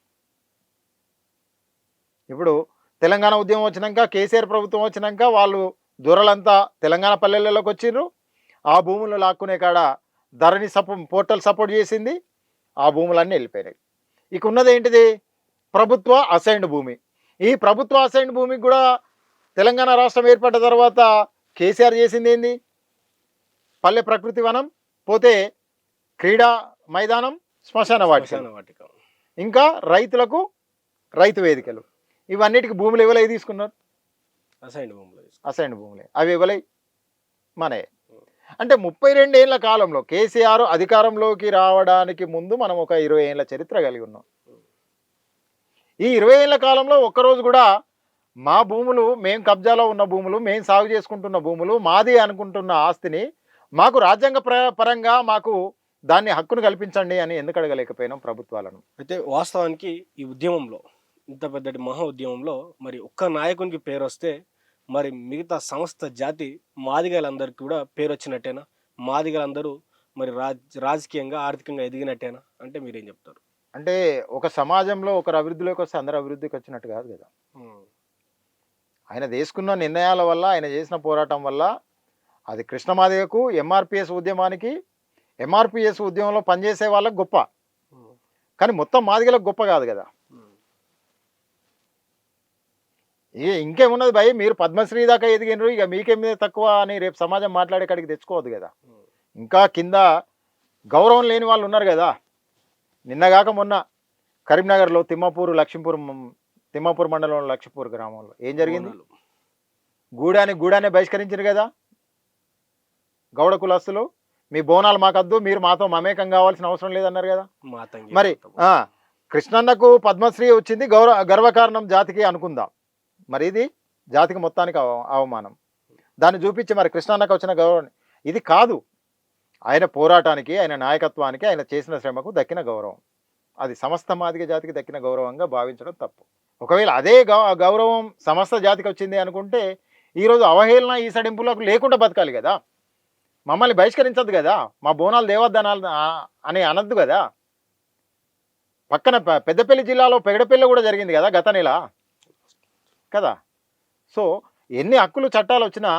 Speaker 2: ఇప్పుడు తెలంగాణ ఉద్యమం వచ్చినాక కేసీఆర్ ప్రభుత్వం వచ్చినాక వాళ్ళు దొరలంతా తెలంగాణ పల్లెల్లోకి వచ్చిండ్రు. ఆ భూములు లాక్కునే కాడ ధరణి పోర్టల్ సపోర్ట్ చేసింది, ఆ భూములన్నీ వెళ్ళిపోయినాయి. ఇక ఉన్నది ఏంటిది? ప్రభుత్వ అసైన్డ్ భూమి. ఈ ప్రభుత్వ అసైన్డ్ భూమికి కూడా తెలంగాణ రాష్ట్రం ఏర్పడ్డ తర్వాత కేసీఆర్ చేసింది ఏంది? పల్లె ప్రకృతి వనం, పోతే క్రీడా మైదానం, శ్మశాన వాటిక, ఇంకా రైతులకు రైతు వేదికలు. ఇవన్నిటికి భూములు ఎవరై తీసుకున్నారు? అసైన్డ్ భూములే. అవి ఎవరై? మనయే. అంటే 32 ఏళ్ల కాలంలో కేసీఆర్ అధికారంలోకి రావడానికి ముందు మనం ఒక 20 ఏళ్ల చరిత్ర కలిగి ఉన్నాం. ఈ 20 ఏళ్ల కాలంలో ఒక్కరోజు కూడా మా భూములు, మేము కబ్జాలో ఉన్న భూములు, మేము సాగు చేసుకుంటున్న భూములు, మాది అనుకుంటున్న ఆస్తిని మాకు రాజ్యాంగ పరంగా మాకు దాన్ని హక్కును కల్పించండి అని ఎందుకు అడగలేకపోయినాం ప్రభుత్వాలను?
Speaker 1: అయితే వాస్తవానికి ఈ ఉద్యమంలో, ఇంత పెద్దటి మహా ఉద్యమంలో మరి ఒక్క నాయకునికి పేరు వస్తే మరి మిగతా సమస్త జాతి మాదిగలందరికీ కూడా పేరు వచ్చినట్టేనా? మాదిగలందరూ మరి రాజకీయంగా ఆర్థికంగా ఎదిగినట్టేనా? అంటే మీరేం చెప్తారు?
Speaker 2: అంటే ఒక సమాజంలో ఒకరు అభివృద్ధిలోకి వస్తే అందరు అభివృద్ధికి వచ్చినట్టు కాదు కదా. ఆయన తీసుకున్న నిర్ణయాల వల్ల, ఆయన చేసిన పోరాటం వల్ల, అది కృష్ణమాదిగకు, ఎంఆర్పిఎస్ ఉద్యమానికి, ఎంఆర్పిఎస్ ఉద్యమంలో పనిచేసే వాళ్ళకి గొప్ప, కానీ మొత్తం మాదిగలకు గొప్ప కాదు కదా. ఇంకేమున్నది భయ్, మీరు పద్మశ్రీ దాకా ఎదిగినరు, ఇక మీకేమి తక్కువ అని రేపు సమాజం మాట్లాడే కాడికి తెచ్చుకోవద్దు కదా. ఇంకా కింద గౌరవం లేని వాళ్ళు ఉన్నారు కదా. నిన్నగాక మొన్న కరీంనగర్లో తిమ్మాపూర్ మండలంలో లక్ష్మీపూర్ గ్రామంలో ఏం జరిగింది? గూడాన్ని బహిష్కరించారు కదా గౌడ కులస్తులు. మీ బోనాలు మాకద్దు, మీరు మాతో మమేకం కావాల్సిన అవసరం లేదన్నారు కదా. మరి కృష్ణన్నకు పద్మశ్రీ వచ్చింది, గర్వకారణం జాతికి అనుకుందాం. మరి ఇది జాతికి మొత్తానికి అవమానం. దాన్ని చూపించి మరి కృష్ణన్నకు వచ్చిన గౌరవం ఇది కాదు. ఆయన పోరాటానికి, ఆయన నాయకత్వానికి, ఆయన చేసిన శ్రమకు దక్కిన గౌరవం, అది సమస్త మాదిగ జాతికి దక్కిన గౌరవంగా భావించడం తప్పు. ఒకవేళ అదే గౌరవం సమస్త జాతికి వచ్చింది అనుకుంటే ఈరోజు అవహేళన, ఈసడింపులకు లేకుండా బతకాలి కదా. మమ్మల్ని బహిష్కరించద్దు కదా, మా బోనాలు దేవద్దనాలు అని అనద్దు కదా. పక్కన పెద్దపల్లి జిల్లాలో పెగడపల్లి కూడా జరిగింది కదా గత నెల కదా. సో ఎన్ని హక్కులు చట్టాలు వచ్చినా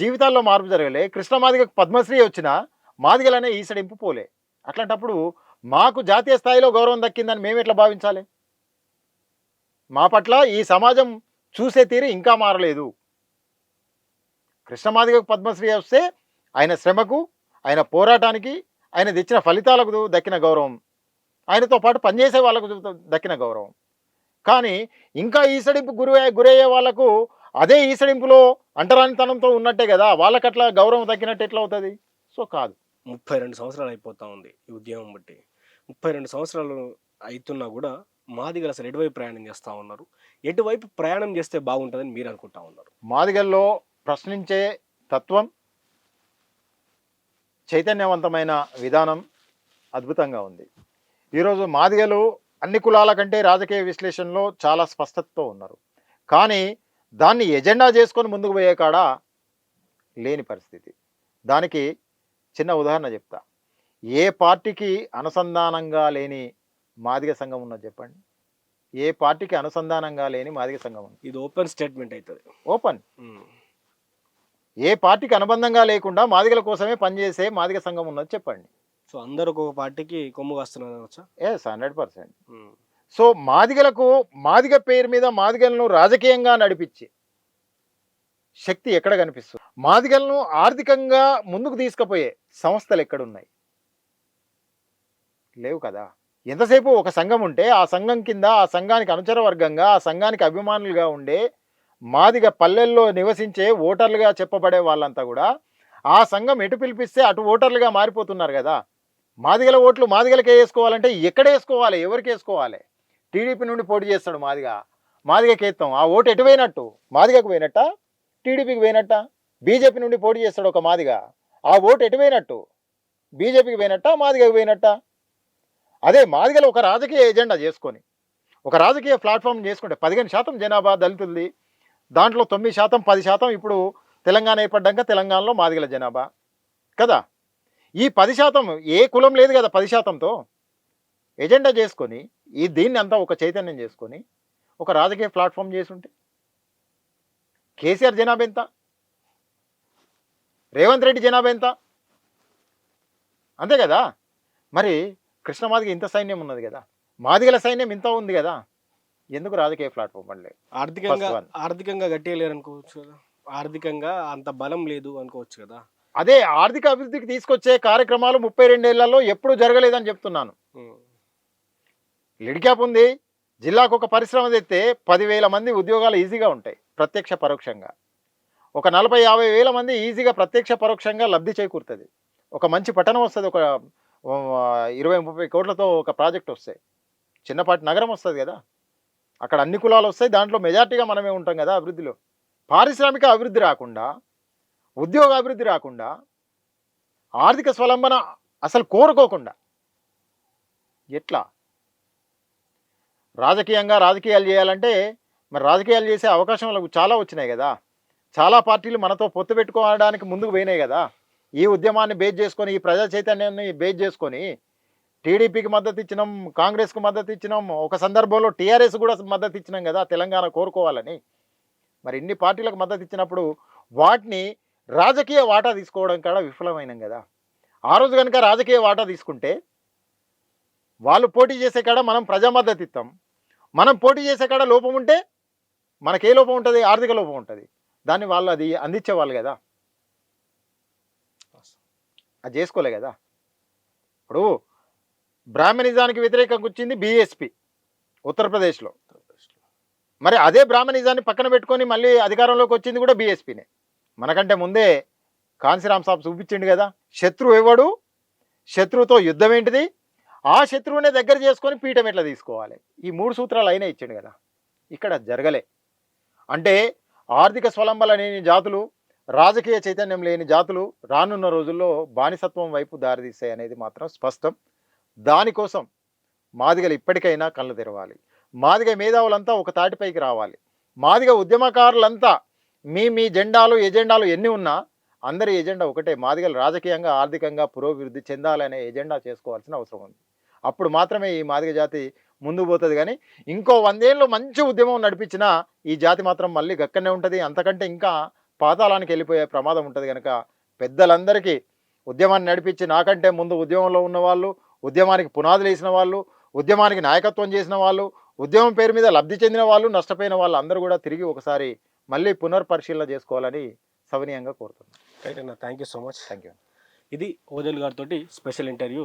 Speaker 2: జీవితాల్లో మార్పు జరగలే. కృష్ణమాదిగకు పద్మశ్రీ వచ్చినా మాదిగలనే ఈసడింపు పోలే. అట్లాంటప్పుడు మాకు జాతీయ స్థాయిలో గౌరవం దక్కిందని మేము ఎట్లా భావించాలి? మా పట్ల ఈ సమాజం చూసే తీరు ఇంకా మారలేదు. కృష్ణమాదిగకు పద్మశ్రీ వస్తే ఆయన శ్రమకు, ఆయన పోరాటానికి, ఆయన తెచ్చిన ఫలితాలకు దక్కిన గౌరవం, ఆయనతో పాటు పనిచేసే వాళ్ళకు దక్కిన గౌరవం. కానీ ఇంకా ఈసడింపు గురయ్యే వాళ్ళకు అదే ఈసడింపులో అంటరానితనంతో ఉన్నట్టే కదా, వాళ్ళకి అట్లా గౌరవం దక్కినట్టు ఎట్లా అవుతుంది? సో కాదు.
Speaker 1: 32 సంవత్సరాలు అయిపోతా ఉంది ఈ ఉద్యమం బట్టి. 32 సంవత్సరాలు అవుతున్నా కూడా మాదిగలు అసలు ఎటువైపు ప్రయాణం చేస్తూ ఉన్నారు? ఎటువైపు ప్రయాణం చేస్తే బాగుంటుందని మీరు అనుకుంటా ఉన్నారు?
Speaker 2: మాదిగల్లో ప్రశ్నించే తత్వం, చైతన్యవంతమైన విధానం అద్భుతంగా ఉంది. ఈరోజు మాదిగలు అన్ని కులాల కంటే రాజకీయ విశ్లేషణలో చాలా స్పష్టతతో ఉన్నారు. కానీ దాన్ని ఎజెండా చేసుకొని ముందుకు పోయే కాడ లేని పరిస్థితి. దానికి చిన్న ఉదాహరణ చెప్తా. ఏ పార్టీకి అనుసంధానంగా లేని మాదిగ సంఘం ఉన్నది చెప్పండి? ఏ పార్టీకి అనుసంధానంగా లేని మాదిగ సంఘం ఉంది?
Speaker 1: ఇది ఓపెన్ స్టేట్మెంట్ అవుతుంది.
Speaker 2: ఓపెన్. ఏ పార్టీకి అనుబంధంగా లేకుండా మాదిగల కోసమే పనిచేసే మాదిగ సంఘం ఉన్నది చెప్పండి?
Speaker 1: సో అందరూ ఒక పార్టీకి కొమ్ము కాస్తున్నారు అనొచ్చా?
Speaker 2: ఎస్, 100%. సో మాదిగలకు మాదిగ పేరు మీద మాదిగలను రాజకీయంగా నడిపించి శక్తి ఎక్కడ కనిపిస్తుంది? మాదిగలను ఆర్థికంగా ముందుకు తీసుకుపోయే సంస్థలు ఎక్కడున్నాయి? లేవు కదా. ఎంతసేపు ఒక సంఘం ఉంటే ఆ సంఘం కింద ఆ సంఘానికి అనుచర వర్గంగా ఆ సంఘానికి అభిమానులుగా ఉండే మాదిగ పల్లెల్లో నివసించే ఓటర్లుగా చెప్పబడే వాళ్ళంతా కూడా ఆ సంఘం ఎటు పిలిపిస్తే అటు ఓటర్లుగా మారిపోతున్నారు కదా. మాదిగల ఓట్లు మాదిగలకే వేసుకోవాలంటే ఎక్కడ వేసుకోవాలి? ఎవరికి వేసుకోవాలి? టీడీపీ నుండి పోటీ చేస్తాడు మాదిగకి వేస్తాం. ఆ ఓటు ఎటు పోయినట్టు? మాదిగకు పోయినట్ట, టీడీపీకి పోయినట్ట? బీజేపీ నుండి పోటీ చేస్తాడు ఒక మాదిగ, ఆ ఓటు ఎటు పోయినట్టు? బీజేపీకి పోయినట్ట, మాదిగకు పోయినట్ట? అదే మాదిగలు ఒక రాజకీయ ఎజెండా చేసుకొని ఒక రాజకీయ ప్లాట్ఫామ్ చేసుకుంటే 15% జనాభా దళితులది, దాంట్లో 9%, 10% ఇప్పుడు తెలంగాణ ఏర్పడ్డాక తెలంగాణలో మాదిగల జనాభా కదా. ఈ 10% ఏ కులం లేదు కదా. 10%తో ఎజెండా చేసుకొని దీన్ని అంతా ఒక చైతన్యం చేసుకొని ఒక రాజకీయ ప్లాట్ఫామ్ చేసుంటే కేసీఆర్ జనాభా ఎంత? రేవంత్ రెడ్డి జనాభా ఎంత? అంతే కదా. మరి కృష్ణ మాదిగ ఇంత సైన్యం ఉన్నది కదా, మాదిగల సైన్యం ఇంత ఉంది కదా, ఎందుకు రాజకీయ ప్లాట్ఫామ్ పడలే?
Speaker 1: ఆర్థికంగా గట్టిగా లేరు అనుకోవచ్చు కదా, ఆర్థికంగా అంత బలం లేదు అనుకోవచ్చు కదా.
Speaker 2: అదే ఆర్థిక అభివృద్ధికి తీసుకొచ్చే కార్యక్రమాలు 32 ఏళ్లలో ఎప్పుడు జరగలేదని చెప్తున్నాను. లిడ్ క్యాప్ ఉంది, జిల్లాకు ఒక పరిశ్రమ తెస్తే 10,000 మంది ఉద్యోగాలు ఈజీగా ఉంటాయి ప్రత్యక్ష పరోక్షంగా. ఒక 40-50 వేల మంది ఈజీగా ప్రత్యక్ష పరోక్షంగా లబ్ధి చేకూరుతుంది. ఒక మంచి పట్టణం వస్తుంది, ఒక 20-30 కోట్లతో ఒక ప్రాజెక్ట్ వస్తాయి, చిన్నపాటి నగరం వస్తుంది కదా, అక్కడ అన్ని కులాలు వస్తాయి, దాంట్లో మెజార్టీగా మనమే ఉంటాం కదా అభివృద్ధిలో. పారిశ్రామిక అభివృద్ధి రాకుండా, ఉద్యోగ అభివృద్ధి రాకుండా, ఆర్థిక స్వలంబన అసలు కోరుకోకుండా ఎట్లా? రాజకీయాలు చేయాలంటే మరి రాజకీయాలు చేసే అవకాశాలు చాలా వచ్చినాయి కదా. చాలా పార్టీలు మనతో పొత్తు పెట్టుకోవడానికి ముందుకు పోయినాయి కదా. ఈ ఉద్యమాన్ని బేస్ చేసుకొని, ఈ ప్రజా చైతన్యాన్ని బేస్ చేసుకొని టీడీపీకి మద్దతు ఇచ్చినాం, కాంగ్రెస్కు మద్దతు ఇచ్చినాం, ఒక సందర్భంలో టీఆర్ఎస్ కూడా మద్దతు ఇచ్చినాం కదా తెలంగాణ కోరుకోవాలని. మరి ఇన్ని పార్టీలకు మద్దతు ఇచ్చినప్పుడు వాటిని రాజకీయ వాటా తీసుకోవడం కాడ విఫలమైనాం కదా. ఆ రోజు కనుక రాజకీయ వాటా తీసుకుంటే వాళ్ళు పోటీ చేసే కాడ మనం ప్రజా మద్దతు ఇస్తాం, మనం పోటీ చేసే కాడ లోపం ఉంటే మనకే లోపం ఉంటుంది? ఆర్థిక లోపం ఉంటుంది. దాన్ని వాళ్ళు అది అందించేవాళ్ళు కదా, అది చేసుకోలే కదా. ఇప్పుడు బ్రాహ్మణిజానికి వ్యతిరేకంగా వచ్చింది బీఎస్పీ ఉత్తరప్రదేశ్లో, మరి అదే బ్రాహ్మణిజాన్ని పక్కన పెట్టుకొని మళ్ళీ అధికారంలోకి వచ్చింది కూడా బీఎస్పీనే. మనకంటే ముందే కాంశీరామ్ సాబ్ చూపించిండు కదా, శత్రువు ఎవడు, శత్రువుతో యుద్ధం ఏంటిది, ఆ శత్రువునే దగ్గర చేసుకొని పీఠం ఎట్లా తీసుకోవాలి, ఈ 3 సూత్రాలు అయినా ఇచ్చిండు కదా. ఇక్కడ జరగలే. అంటే ఆర్థిక స్వలంబన లేని జాతులు, రాజకీయ చైతన్యం లేని జాతులు రానున్న రోజుల్లో బానిసత్వం వైపు దారితీస్తాయి అనేది మాత్రం స్పష్టం. దానికోసం మాదిగలు ఇప్పటికైనా కళ్ళు తెరవాలి. మాదిగ మేధావులంతా ఒక తాటిపైకి రావాలి. మాదిగ ఉద్యమకారులంతా మీ జెండాలు ఎజెండాలు ఎన్ని ఉన్నా అందరి ఎజెండా ఒకటే, మాదిగలు రాజకీయంగా ఆర్థికంగా పురోభివృద్ధి చెందాలనే ఎజెండా చేసుకోవాల్సిన అవసరం ఉంది. అప్పుడు మాత్రమే ఈ మాదిగ జాతి ముందుకు పోతుంది. కానీ ఇంకో 100 ఏళ్ళు మంచి ఉద్యమం నడిపించినా ఈ జాతి మాత్రం మళ్ళీ గక్కనే ఉంటుంది, అంతకంటే ఇంకా పాతాళానికి వెళ్ళిపోయే ప్రమాదం ఉంటుంది. కనుక పెద్దలందరికీ ఉద్యమాన్ని నడిపించి, నాకంటే ముందు ఉద్యమంలో ఉన్న వాళ్ళు, ఉద్యమానికి పునాదులు వేసిన వాళ్ళు, ఉద్యమానికి నాయకత్వం చేసిన వాళ్ళు, ఉద్యమం పేరు మీద లబ్ధి చెందిన వాళ్ళు, నష్టపోయిన వాళ్ళు అందరూ కూడా తిరిగి ఒకసారి మళ్ళీ పునర్పరిశీలన చేసుకోవాలని సవినీయంగా కోరుతున్నాను.
Speaker 1: రైట్ అన్న, thank you so much.
Speaker 2: Thank you.
Speaker 1: ఇది ఓజల్ గారితో స్పెషల్ ఇంటర్వ్యూ.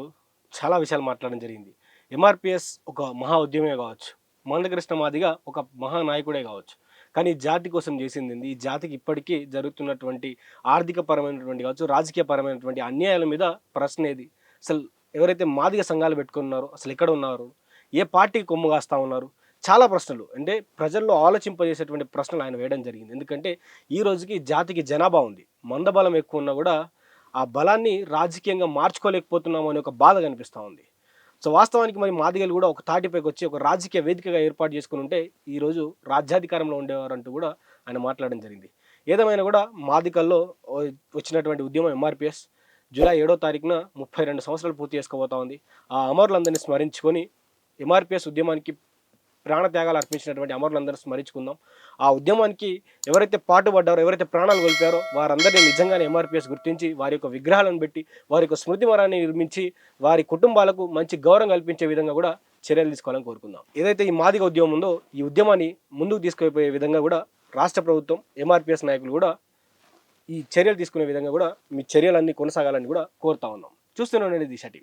Speaker 1: చాలా విషయాలు మాట్లాడడం జరిగింది. ఎంఆర్పిఎస్ ఒక మహా ఉద్యమే కావచ్చు, మందకృష్ణ మాదిగ ఒక మహానాయకుడే కావచ్చు, కానీ జాతి కోసం చేసింది ఈ జాతికి ఇప్పటికీ జరుగుతున్నటువంటి ఆర్థిక పరమైనటువంటి కావచ్చు, రాజకీయ పరమైనటువంటి అన్యాయాల మీద ప్రశ్న ఏది? అసలు ఎవరైతే మాదిగ సంఘాలు పెట్టుకున్నారో అసలు ఎక్కడ ఉన్నారు, ఏ పార్టీకి కొమ్ము కాస్తా ఉన్నారు, చాలా ప్రశ్నలు అంటే ప్రజల్లో ఆలోచింపజేసేటువంటి ప్రశ్నలు ఆయన వేయడం జరిగింది. ఎందుకంటే ఈ రోజుకి జాతికి జనాభా ఉంది, మందబలం ఎక్కువ ఉన్నా కూడా ఆ బలాన్ని రాజకీయంగా మార్చుకోలేకపోతున్నాము అనే ఒక బాధ కనిపిస్తూ ఉంది. సో వాస్తవానికి మరి మాదిగలు కూడా ఒక తాటిపైకి వచ్చి ఒక రాజకీయ వేదికగా ఏర్పాటు చేసుకుని ఉంటే ఈరోజు రాజ్యాధికారంలో ఉండేవారంటూ కూడా ఆయన మాట్లాడడం జరిగింది. ఏదేమైనా కూడా మాదికల్లో వచ్చినటువంటి ఉద్యమం ఎంఆర్పిఎస్ జూలై 7వ తారీఖున 32 సంవత్సరాలు పూర్తి చేసుకోబోతా ఉంది. ఆ అమరులందరినీ స్మరించుకొని ఎంఆర్పిఎస్ ఉద్యమానికి ప్రాణత్యాగాలు అర్పించినటువంటి అమరులందరినీ స్మరించుకుందాం. ఆ ఉద్యమానికి ఎవరైతే పాటుపడ్డారో, ఎవరైతే ప్రాణాలు కోల్పోయారో వారందరినీ నిజంగానే ఎంఆర్పిఎస్ గుర్తించి వారి యొక్క విగ్రహాలను పెట్టి వారి యొక్క స్మృతి వరాన్ని నిర్మించి వారి కుటుంబాలకు మంచి గౌరవం కల్పించే విధంగా కూడా చర్యలు తీసుకోవాలని కోరుకుందాం. ఏదైతే ఈ మాదిగ ఉద్యమం ఉందో ఈ ఉద్యమాన్ని ముందుకు తీసుకుపోయే విధంగా కూడా రాష్ట్ర ప్రభుత్వం, ఎంఆర్పిఎస్ నాయకులు కూడా ఈ చర్యలు తీసుకునే విధంగా కూడా మీ చర్యలన్నీ కొనసాగాలని కూడా కోరుతా ఉన్నాం. చూస్తూనే ఉండండి దిశ టీవీ.